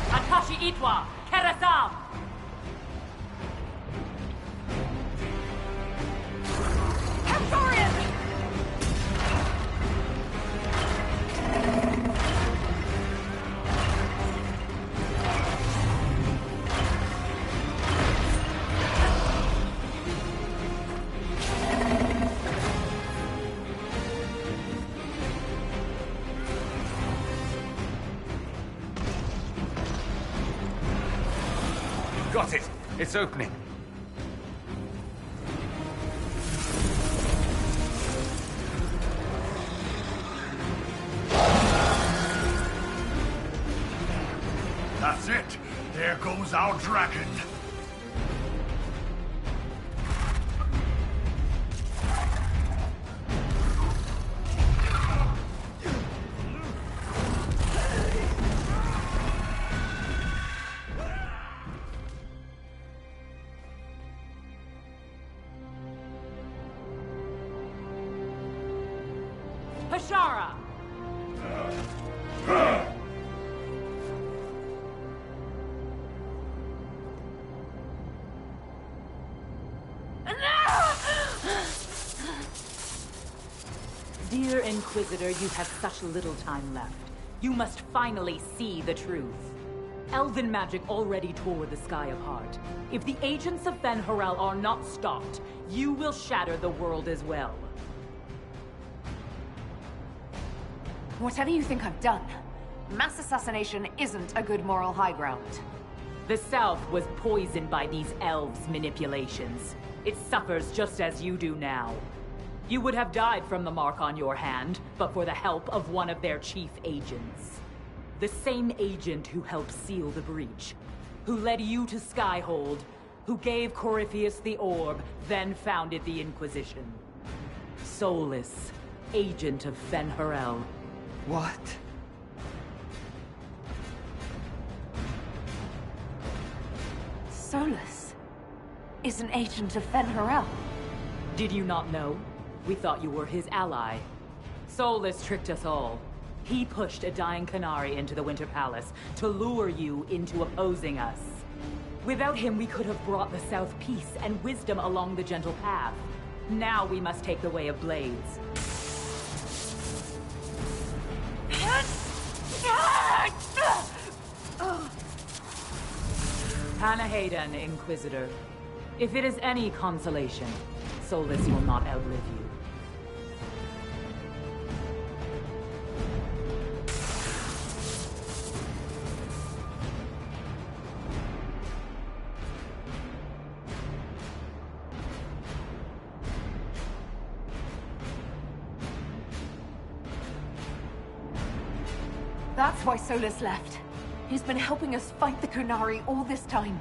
Akashi Itwa, Kerasam! Got it! It's opening. That's it! There goes our dragon! Hashara! Dear Inquisitor, you have such little time left. You must finally see the truth. Elven magic already tore the sky apart. If the agents of Ben Harel are not stopped, you will shatter the world as well. Whatever you think I've done, mass assassination isn't a good moral high ground. The South was poisoned by these elves' manipulations. It suffers just as you do now. You would have died from the mark on your hand, but for the help of one of their chief agents. The same agent who helped seal the breach, who led you to Skyhold, who gave Corypheus the orb, then founded the Inquisition. Soulless, agent of Fen Harel. What? Solus is an agent of Fen Harel. Did you not know? We thought you were his ally. Soulless tricked us all. He pushed a dying Qunari into the Winter Palace to lure you into opposing us. Without him, we could have brought the South peace and wisdom along the gentle path. Now we must take the way of blades. Panahedon, Inquisitor. If it is any consolation, Solus will not outlive you. That's why Solus left. He's been helping us fight the Qunari all this time.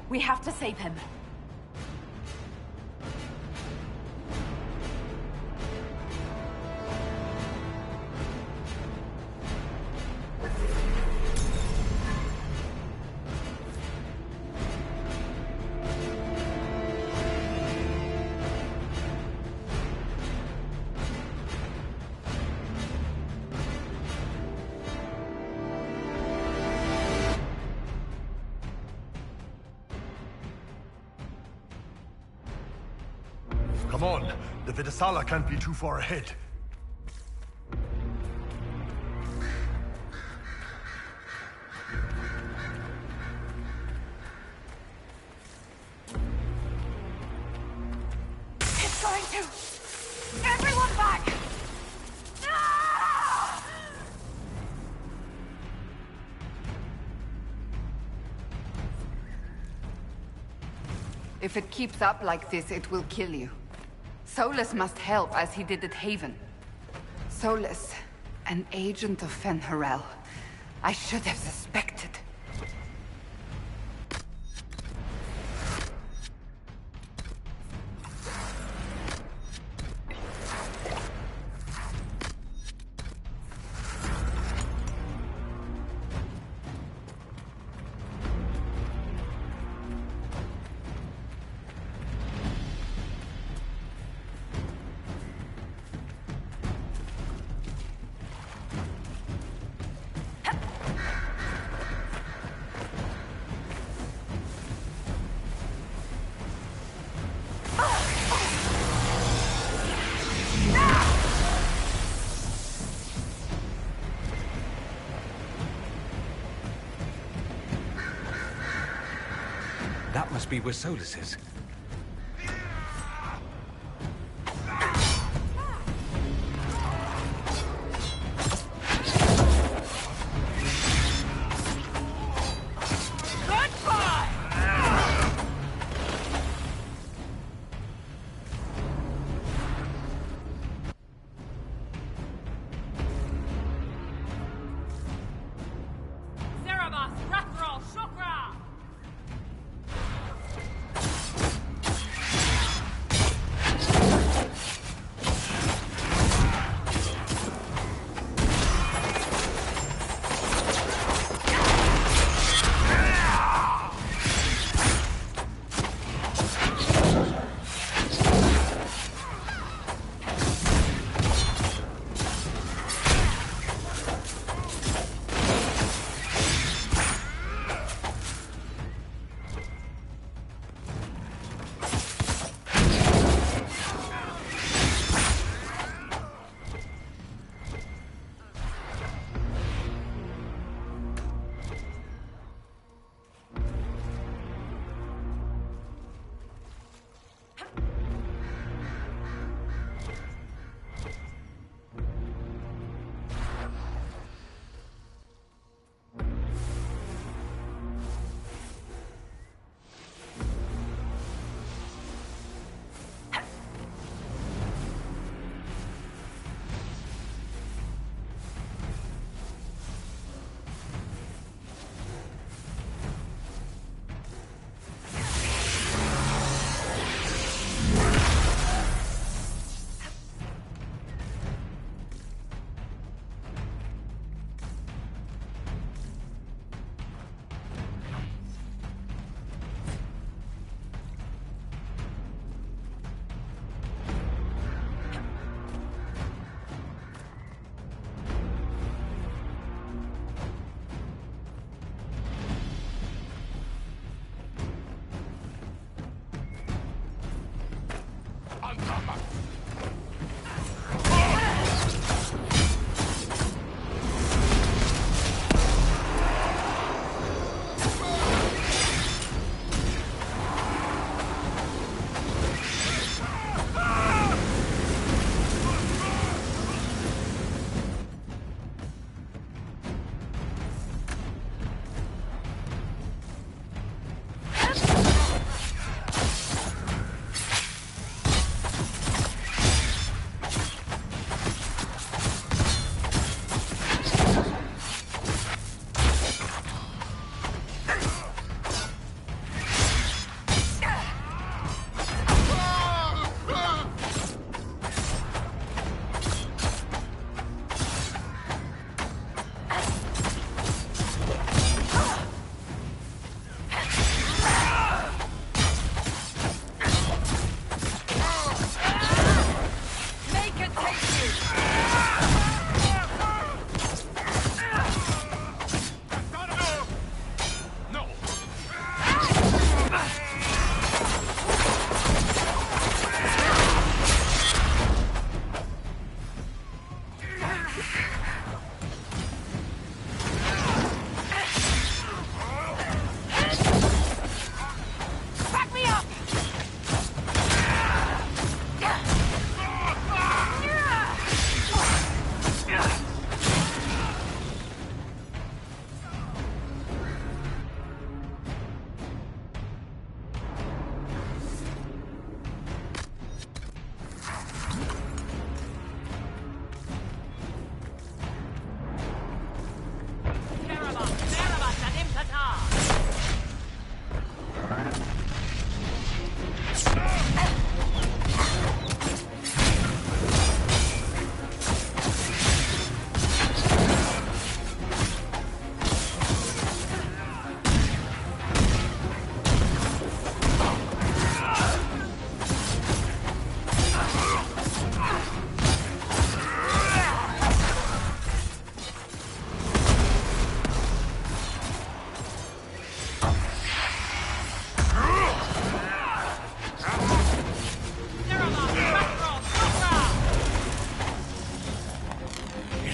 We have to save him. Come on, the Vidasala can't be too far ahead. It's going to! Everyone back! Ah! If it keeps up like this, it will kill you. Solus must help, as he did at Haven. Solus, an agent of Fen'Harel. I should have suspected. That must be where Solus is.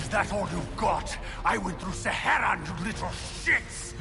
Is that all you've got? I went through Saharan, you little shits!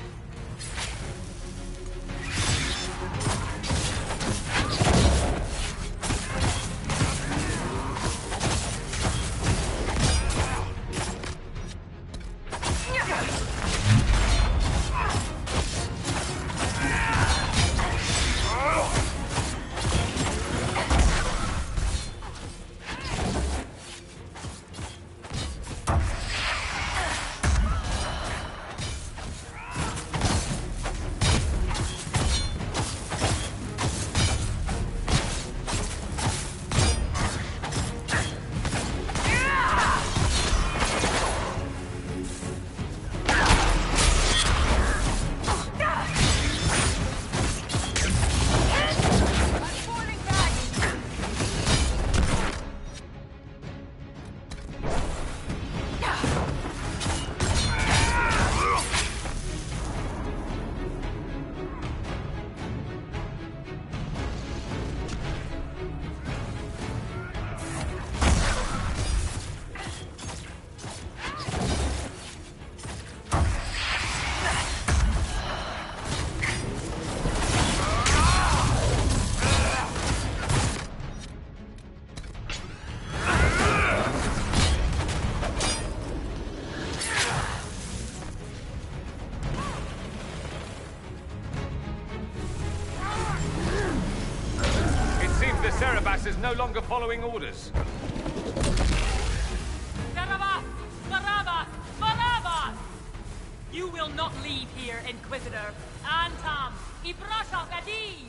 Is no longer following orders. Barabbas! Barabbas! Barabbas! You will not leave here, Inquisitor. Antam! Ibrasha Qadim!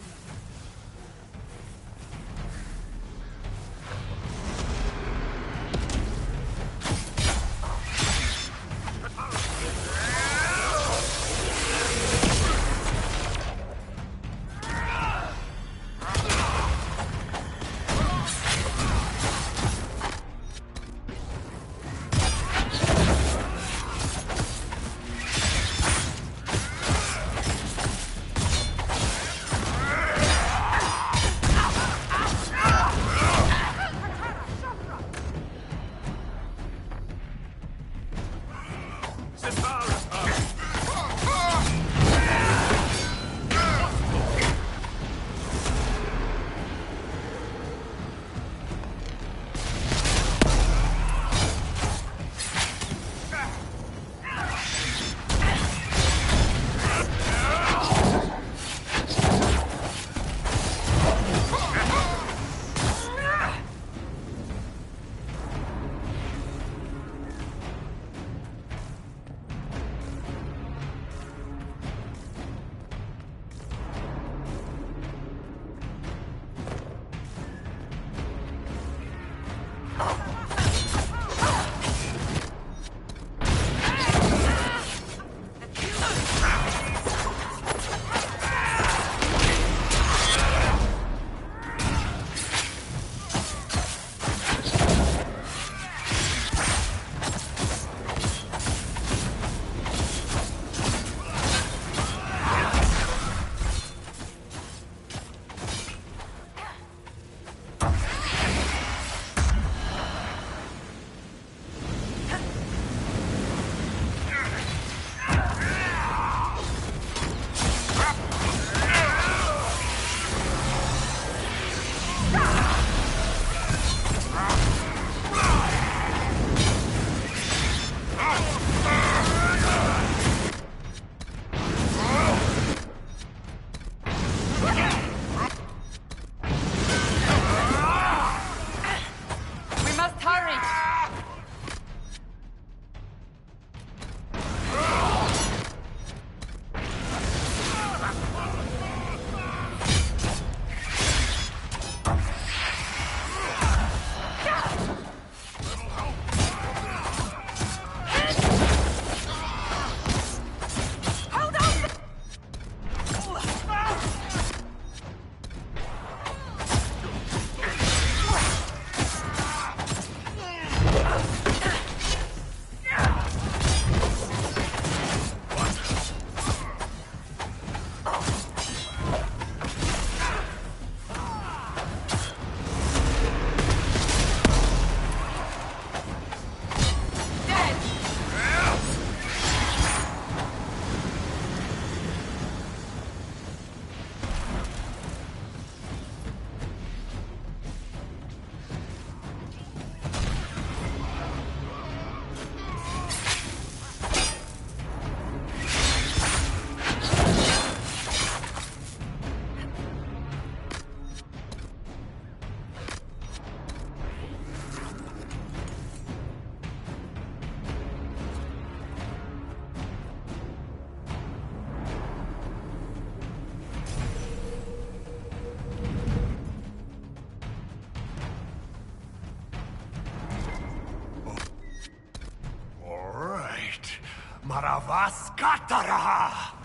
Maravaskataraha!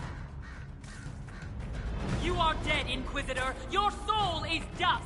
You are dead, Inquisitor! Your soul is dust!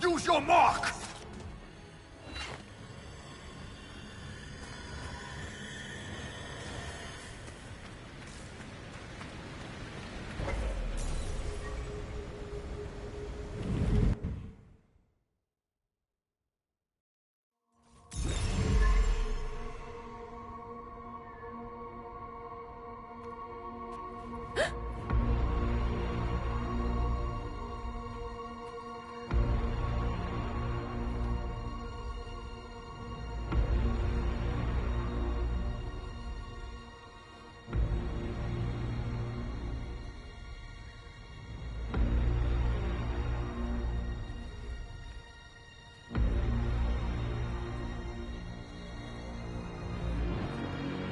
Use your mark!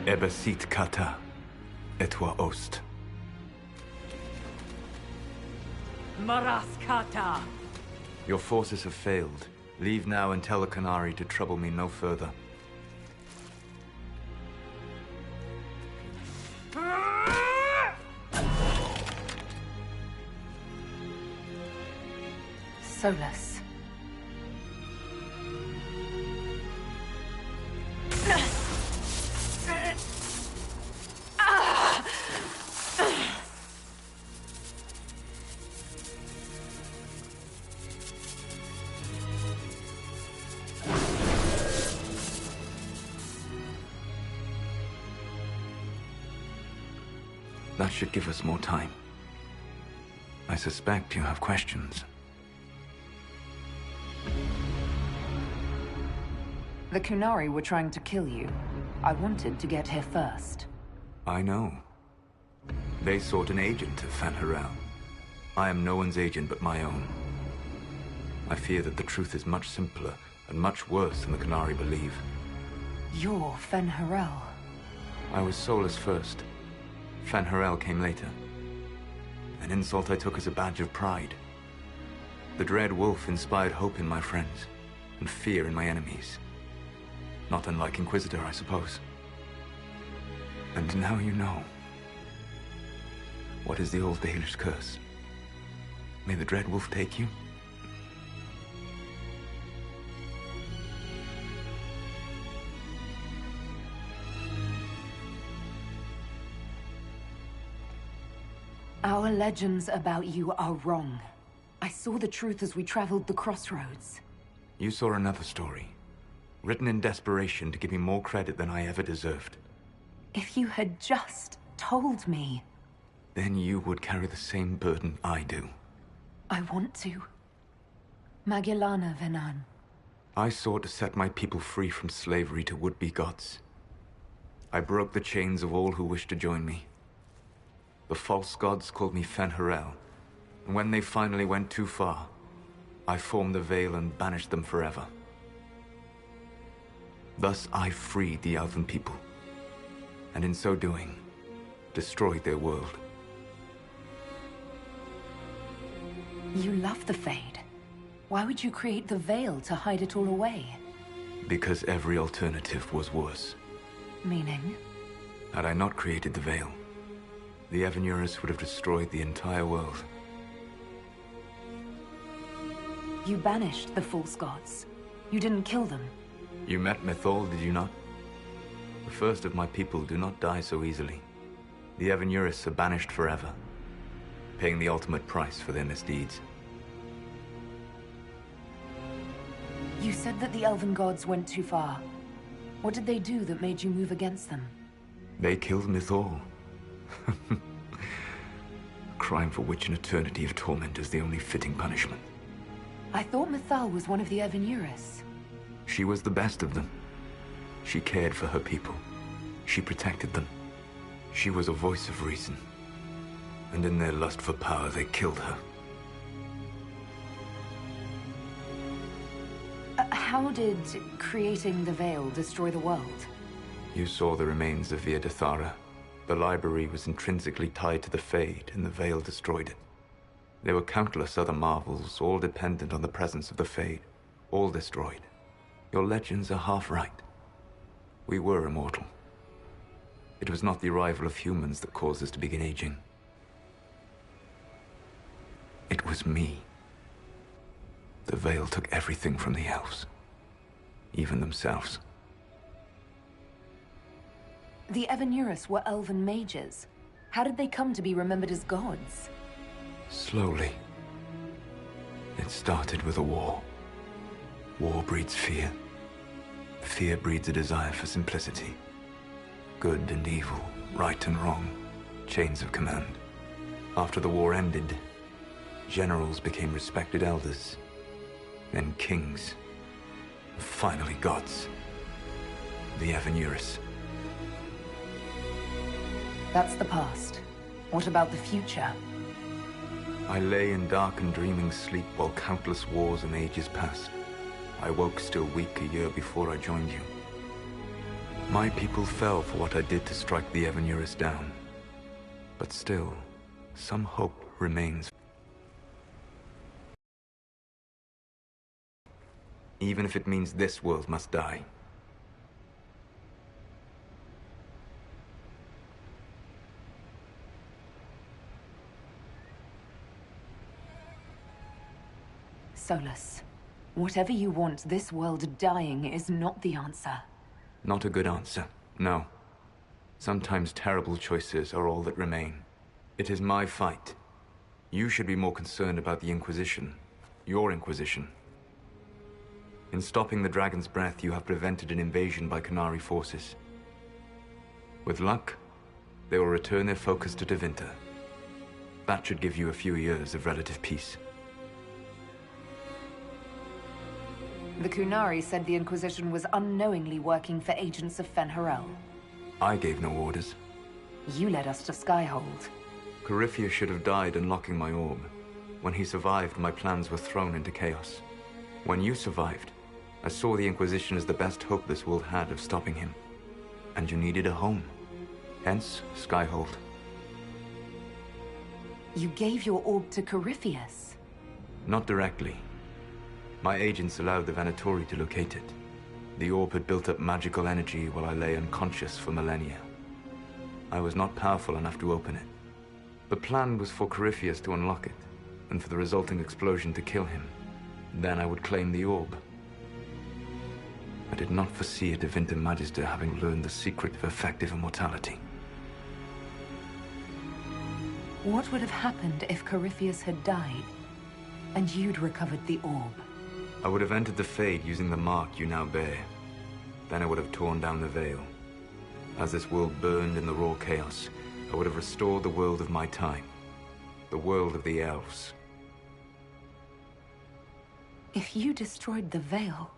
Ebesit kata, etwa ost. Maraskata! Your forces have failed. Leave now and tell the Qunari to trouble me no further. Solus. That should give us more time. I suspect you have questions. The Qunari were trying to kill you. I wanted to get here first. I know. They sought an agent of Fen'Harel. I am no one's agent but my own. I fear that the truth is much simpler and much worse than the Qunari believe. You're Fen'Harel. I was Solus first. Fen'Harel came later. An insult I took as a badge of pride. The Dread Wolf inspired hope in my friends, and fear in my enemies. Not unlike Inquisitor, I suppose. And now you know. What is the old Baelish curse? May the Dread Wolf take you? Our legends about you are wrong. I saw the truth as we traveled the crossroads. You saw another story, written in desperation to give me more credit than I ever deserved. If you had just told me... Then you would carry the same burden I do. I want to. Magellana Venan. I sought to set my people free from slavery to would-be gods. I broke the chains of all who wished to join me. The false gods called me Fen'Harel, and when they finally went too far, I formed the Veil and banished them forever. Thus I freed the Elven people, and in so doing, destroyed their world. You love the Fade. Why would you create the Veil to hide it all away? Because every alternative was worse. Meaning? Had I not created the Veil, the Evanurus would have destroyed the entire world. You banished the false gods. You didn't kill them. You met Mythal, did you not? The first of my people do not die so easily. The Evanurus are banished forever, paying the ultimate price for their misdeeds. You said that the Elven gods went too far. What did they do that made you move against them? They killed Mythal. A crime for which an eternity of torment is the only fitting punishment. I thought Mythal was one of the Evanurus. She was the best of them. She cared for her people. She protected them. She was a voice of reason. And in their lust for power, they killed her. How did creating the Veil destroy the world? You saw the remains of Via Dethara. The library was intrinsically tied to the Fade, and the Veil destroyed it. There were countless other marvels, all dependent on the presence of the Fade, all destroyed. Your legends are half right. We were immortal. It was not the arrival of humans that caused us to begin aging. It was me. The Veil took everything from the elves, even themselves. The Evanurus were elven mages. How did they come to be remembered as gods? Slowly. It started with a war. War breeds fear. Fear breeds a desire for simplicity. Good and evil, right and wrong, chains of command. After the war ended, generals became respected elders, then kings, and finally gods. The Evanurus. That's the past. What about the future? I lay in dark and dreaming sleep while countless wars and ages passed. I woke still weak a year before I joined you. My people fell for what I did to strike the Evanurus down. But still, some hope remains. Even if it means this world must die. Solus, whatever you want, this world dying is not the answer. Not a good answer, no. Sometimes terrible choices are all that remain. It is my fight. You should be more concerned about the Inquisition. Your Inquisition. In stopping the Dragon's Breath, you have prevented an invasion by Qunari forces. With luck, they will return their focus to Tevinter. That should give you a few years of relative peace. The Qunari said the Inquisition was unknowingly working for agents of Fen'Harel. I gave no orders. You led us to Skyhold. Coryphia should have died unlocking my orb. When he survived, my plans were thrown into chaos. When you survived, I saw the Inquisition as the best hope this world had of stopping him. And you needed a home. Hence, Skyhold. You gave your orb to Corypheus. Not directly. My agents allowed the Venatori to locate it. The orb had built up magical energy while I lay unconscious for millennia. I was not powerful enough to open it. The plan was for Corypheus to unlock it, and for the resulting explosion to kill him. Then I would claim the orb. I did not foresee a Divinity Magister having learned the secret of effective immortality. What would have happened if Corypheus had died, and you'd recovered the orb? I would have entered the Fade using the mark you now bear. Then I would have torn down the veil. As this world burned in the raw chaos, I would have restored the world of my time. The world of the elves. If you destroyed the veil,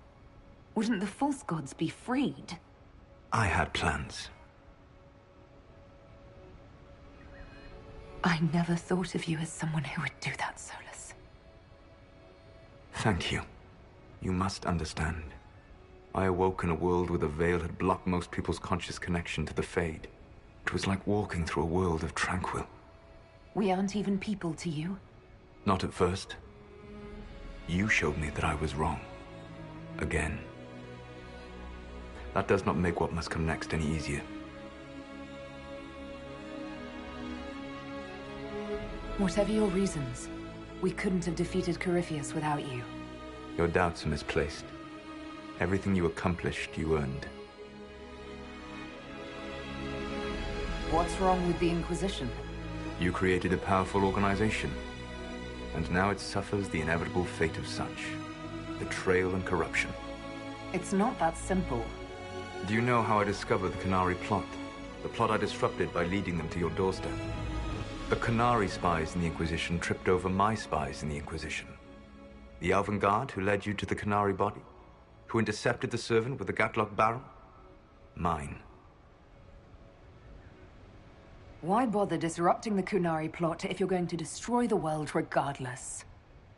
wouldn't the false gods be freed? I had plans. I never thought of you as someone who would do that, Solus. Thank you. You must understand. I awoke in a world where the veil had blocked most people's conscious connection to the Fade. It was like walking through a world of tranquil. We aren't even people to you? Not at first. You showed me that I was wrong. Again. That does not make what must come next any easier. Whatever your reasons, we couldn't have defeated Corypheus without you. Your doubts are misplaced. Everything you accomplished, you earned. What's wrong with the Inquisition? You created a powerful organization, and now it suffers the inevitable fate of such. Betrayal and corruption. It's not that simple. Do you know how I discovered the Canary plot? The plot I disrupted by leading them to your doorstep. The Canary spies in the Inquisition tripped over my spies in the Inquisition. The Elven Guard who led you to the Canary body? Who intercepted the servant with the Gatlock barrel? Mine. Why bother disrupting the Kunari plot if you're going to destroy the world regardless?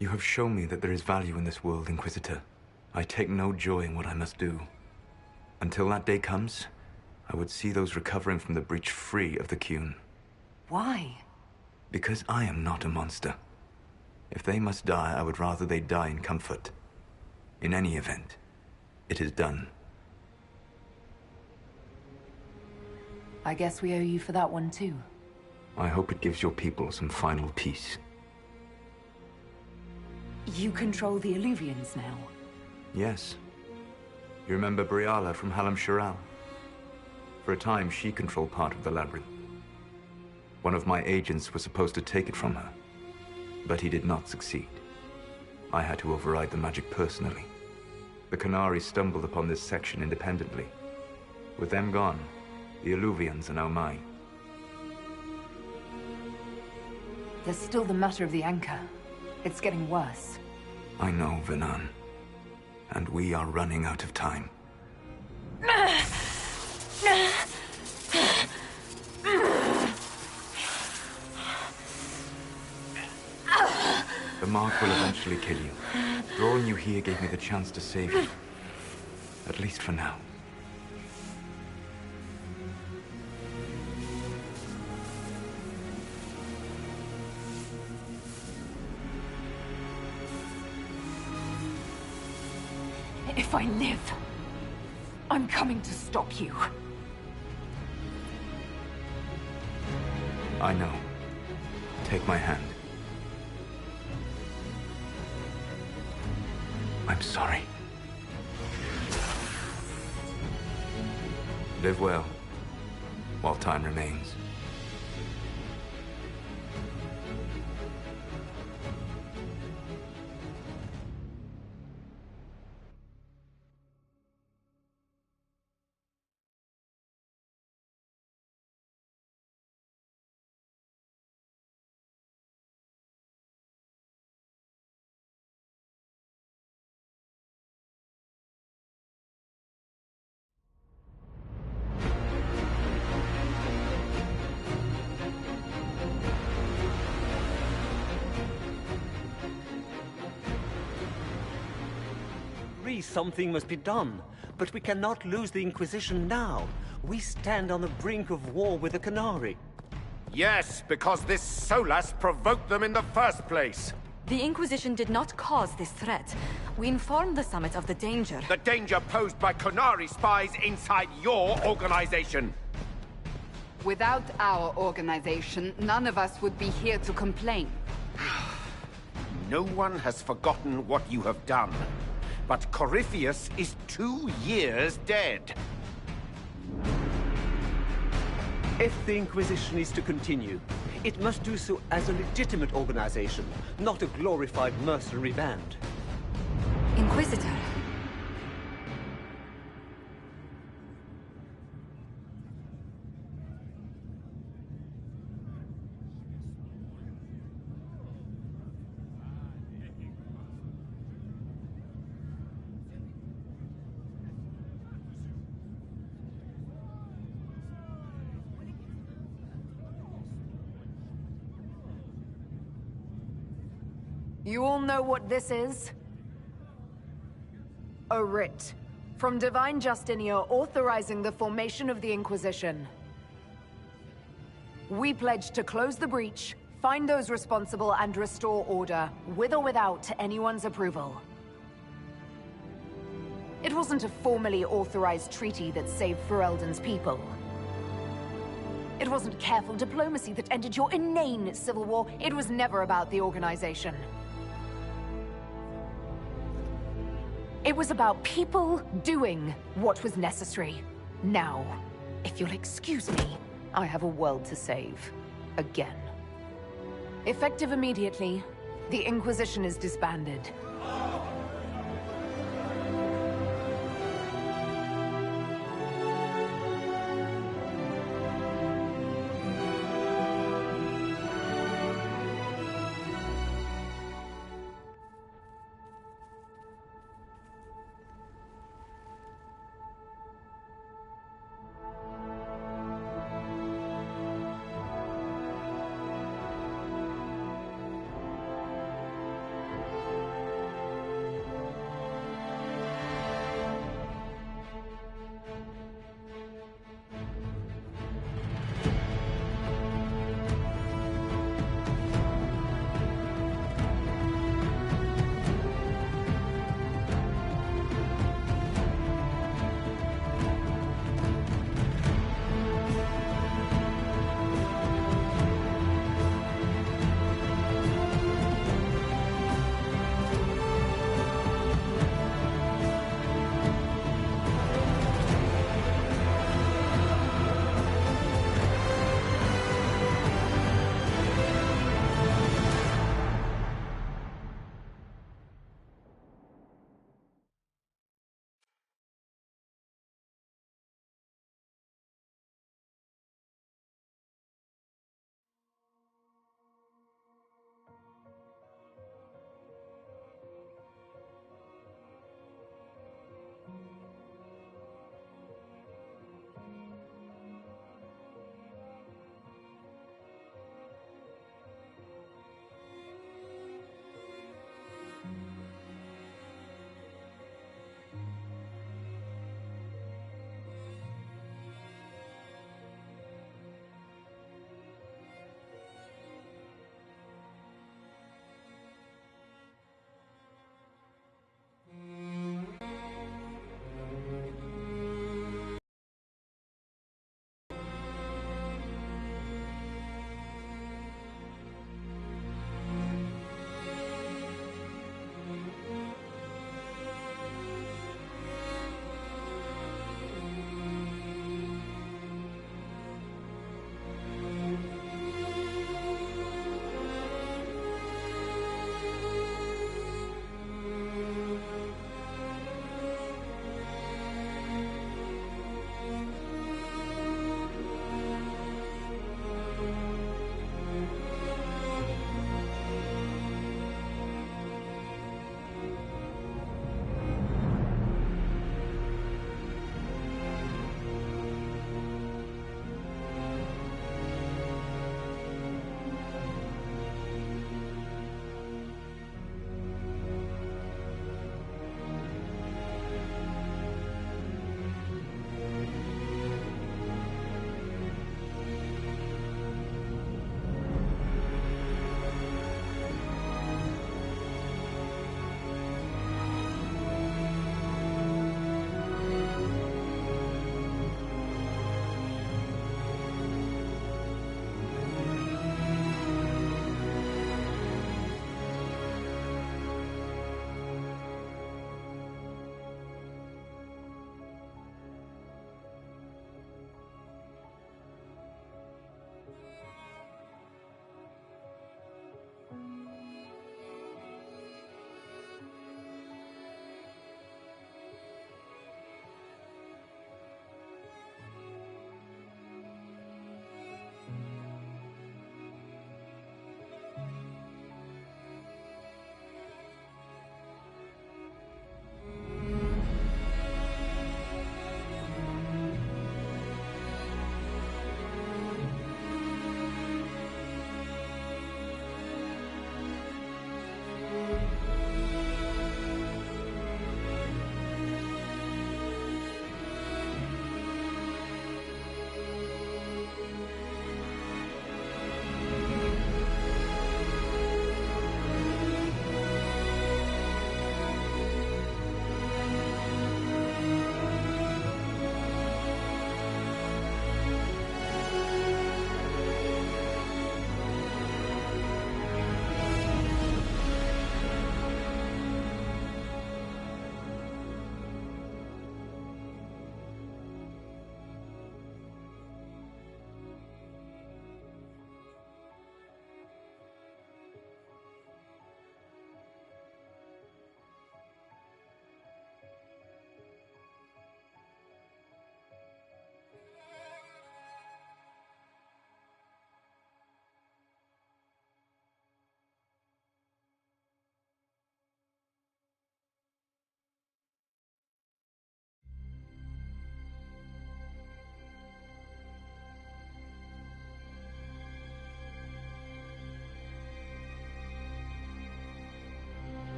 You have shown me that there is value in this world, Inquisitor. I take no joy in what I must do. Until that day comes, I would see those recovering from the breach free of the Qun. Why? Because I am not a monster. If they must die, I would rather they die in comfort. In any event, it is done. I guess we owe you for that one too. I hope it gives your people some final peace. You control the Illuvians now? Yes. You remember Briala from Halam Shiral? For a time, she controlled part of the labyrinth. One of my agents was supposed to take it from her, but he did not succeed. I had to override the magic personally. The Canary stumbled upon this section independently. With them gone, the Illuvians are now mine. There's still the matter of the anchor. It's getting worse. I know, Venan. And we are running out of time. The mark will eventually kill you. Drawing you here gave me the chance to save you. At least for now. If I live, I'm coming to stop you. I know. Take my hand. I'm sorry. Live well, while time remains. Something must be done, but we cannot lose the Inquisition now. We stand on the brink of war with the Canary. Yes, because this Solas provoked them in the first place. The Inquisition did not cause this threat. We informed the Summit of the danger. The danger posed by Qunari spies inside your organization. Without our organization, none of us would be here to complain. No one has forgotten what you have done. But Corypheus is 2 years dead. If the Inquisition is to continue, it must do so as a legitimate organization, not a glorified mercenary band. Inquisitor. You all know what this is? A writ. From Divine Justinia authorizing the formation of the Inquisition. We pledge to close the breach, find those responsible, and restore order, with or without anyone's approval. It wasn't a formally authorized treaty that saved Ferelden's people. It wasn't careful diplomacy that ended your inane civil war. It was never about the organization. It was about people doing what was necessary. Now, if you'll excuse me, I have a world to save. Again. Effective immediately, the Inquisition is disbanded.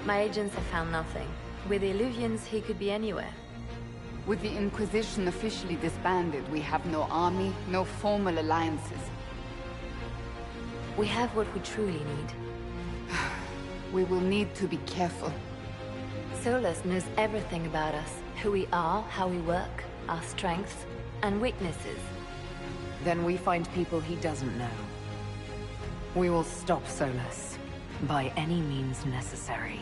My agents have found nothing. With the Illuvians, he could be anywhere. With the Inquisition officially disbanded, we have no army, no formal alliances. We have what we truly need. We will need to be careful. Solus knows everything about us. Who we are, how we work, our strengths and weaknesses. Then we find people he doesn't know. We will stop Solus, by any means necessary.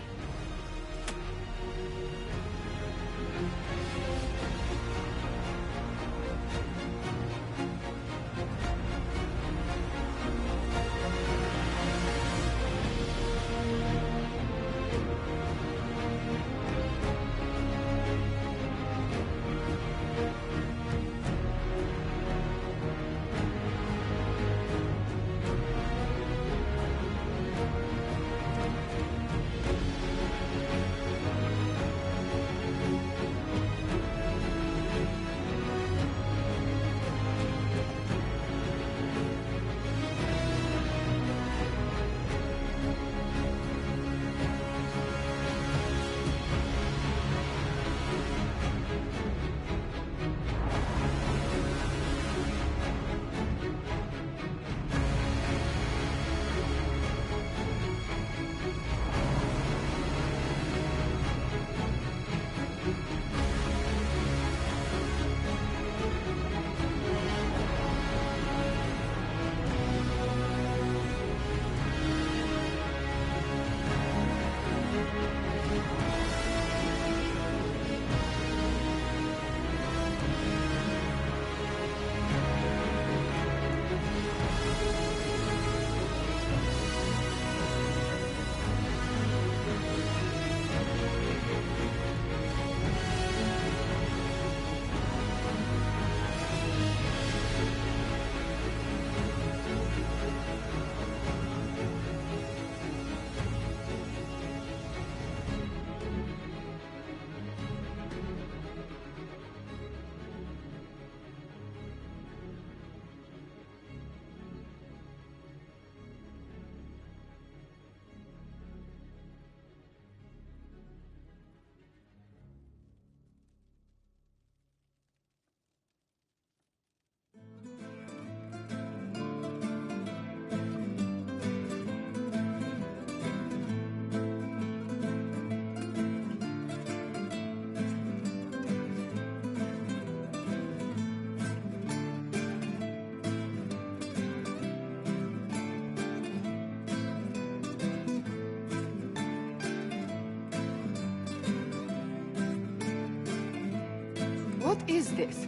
What is this?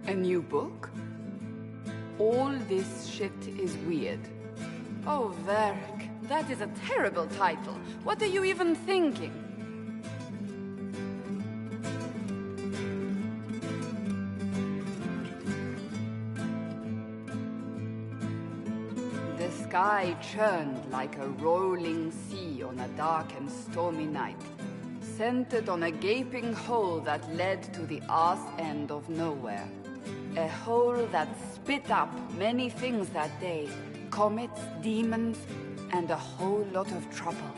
A new book? All this shit is weird. Oh, Verk, that is a terrible title. What are you even thinking? The sky churned like a rolling sea on a dark and stormy night, centered on a gaping hole that led to the arse end of nowhere. A hole that spit up many things that day. Comets, demons, and a whole lot of trouble.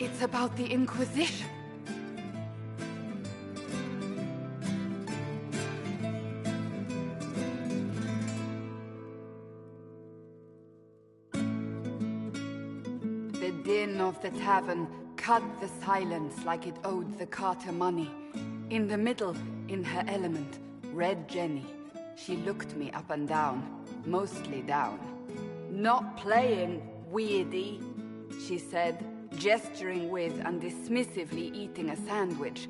It's about the Inquisition. The din of the tavern cut the silence like it owed the carter money. In the middle, in her element, Red Jenny. She looked me up and down, mostly down. "Not playing, weirdy," she said, gesturing with and dismissively eating a sandwich.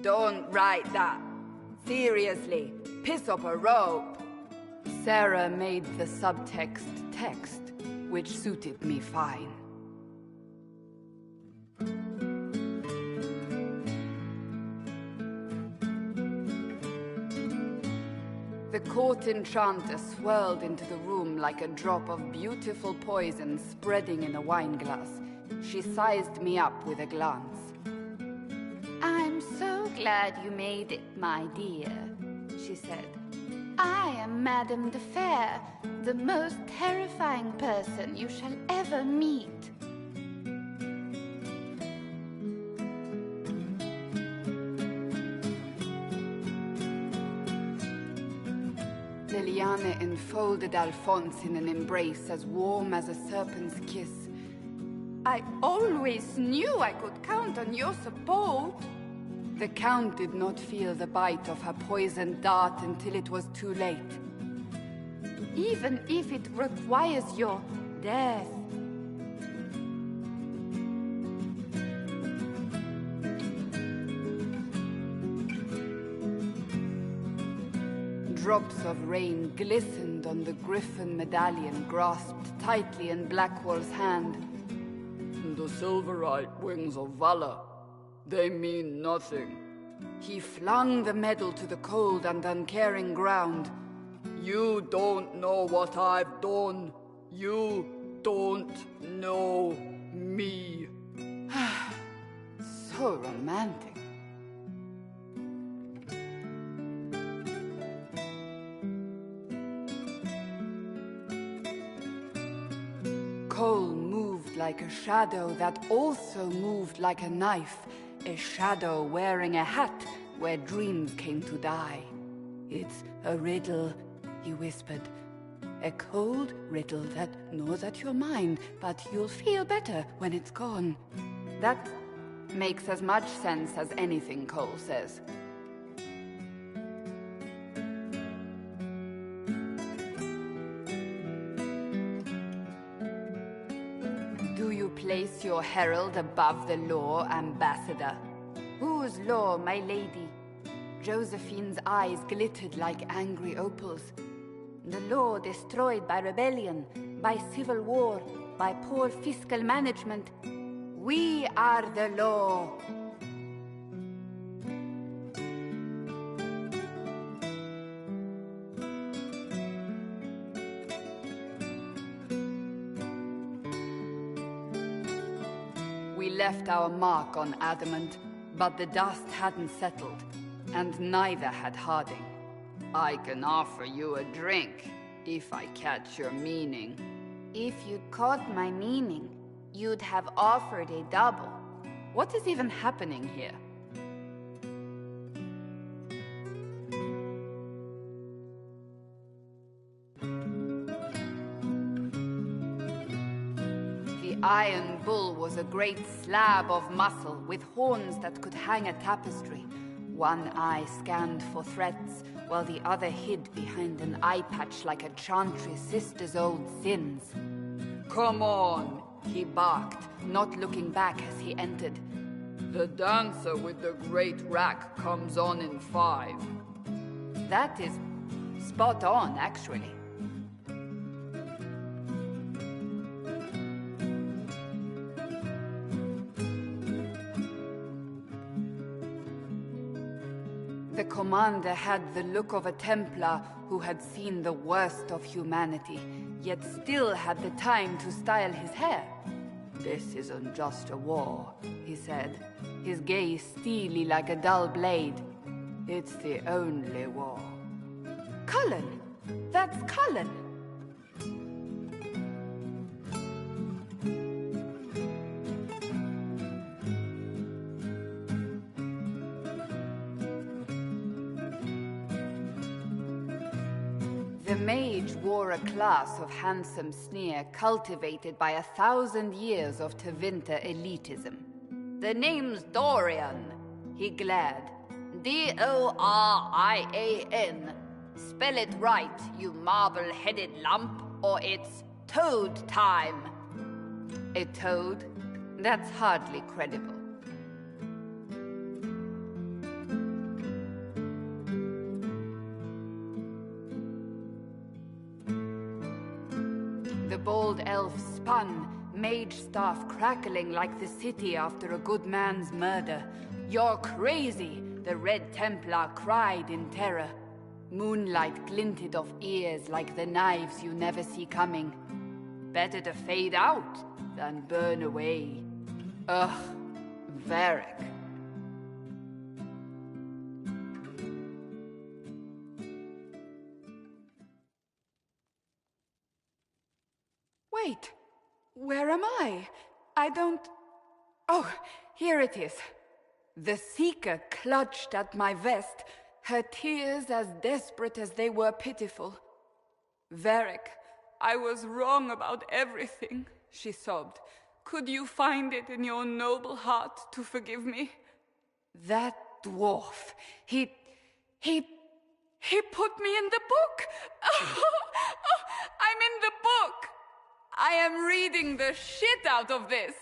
"Don't write that. Seriously, piss up a rope." Sarah made the subtext text, which suited me fine. The court enchanter swirled into the room like a drop of beautiful poison spreading in a wineglass. She sized me up with a glance. "I'm so glad you made it, my dear," she said. "I am Madame de Fair, the most terrifying person you shall ever meet." enfolded Alphonse in an embrace as warm as a serpent's kiss. I always knew I could count on your support. The Count did not feel the bite of her poisoned dart until it was too late. Even if it requires your death. Drops of rain glistened on the griffin medallion grasped tightly in Blackwall's hand. The silverite wings of valor, they mean nothing. He flung the medal to the cold and uncaring ground. You don't know what I've done. You don't know me. So romantic. Cole moved like a shadow that also moved like a knife. A shadow wearing a hat where dreams came to die. It's a riddle, he whispered. A cold riddle that gnaws at your mind, but you'll feel better when it's gone. That makes as much sense as anything Cole says. Do you place your herald above the law, Ambassador? Whose law, my lady? Josephine's eyes glittered like angry opals. The law destroyed by rebellion, by civil war, by poor fiscal management. We are the law. We left our mark on Adamant, but the dust hadn't settled, and neither had Harding. I can offer you a drink, if I catch your meaning. If you'd caught my meaning, you'd have offered a double. What is even happening here? The Iron Bull was a great slab of muscle with horns that could hang a tapestry. One eye scanned for threats, while the other hid behind an eye patch like a chantry sister's old sins. Come on, he barked, not looking back as he entered. The dancer with the great rack comes on in 5. That is spot on, actually. The commander had the look of a Templar who had seen the worst of humanity, yet still had the time to style his hair. "This isn't just a war," he said, his gaze steely like a dull blade. "It's the only war." Cullen! That's Cullen! The mage wore a class of handsome sneer cultivated by 1,000 years of Tevinter elitism. "The name's Dorian," he glared. "D-O-R-I-A-N. Spell it right, you marble-headed lump, or it's toad time." A toad? That's hardly credible. The bold elf spun, mage staff crackling like the city after a good man's murder. "You're crazy!" the Red Templar cried in terror. Moonlight glinted off ears like the knives you never see coming. Better to fade out than burn away. Ugh, Varric. Wait, where am I? I don't... Oh, here it is. The Seeker clutched at my vest, her tears as desperate as they were pitiful. Varric, I was wrong about everything, she sobbed. Could you find it in your noble heart to forgive me? That dwarf, he put me in the book! I'm in the book! I am reading the shit out of this!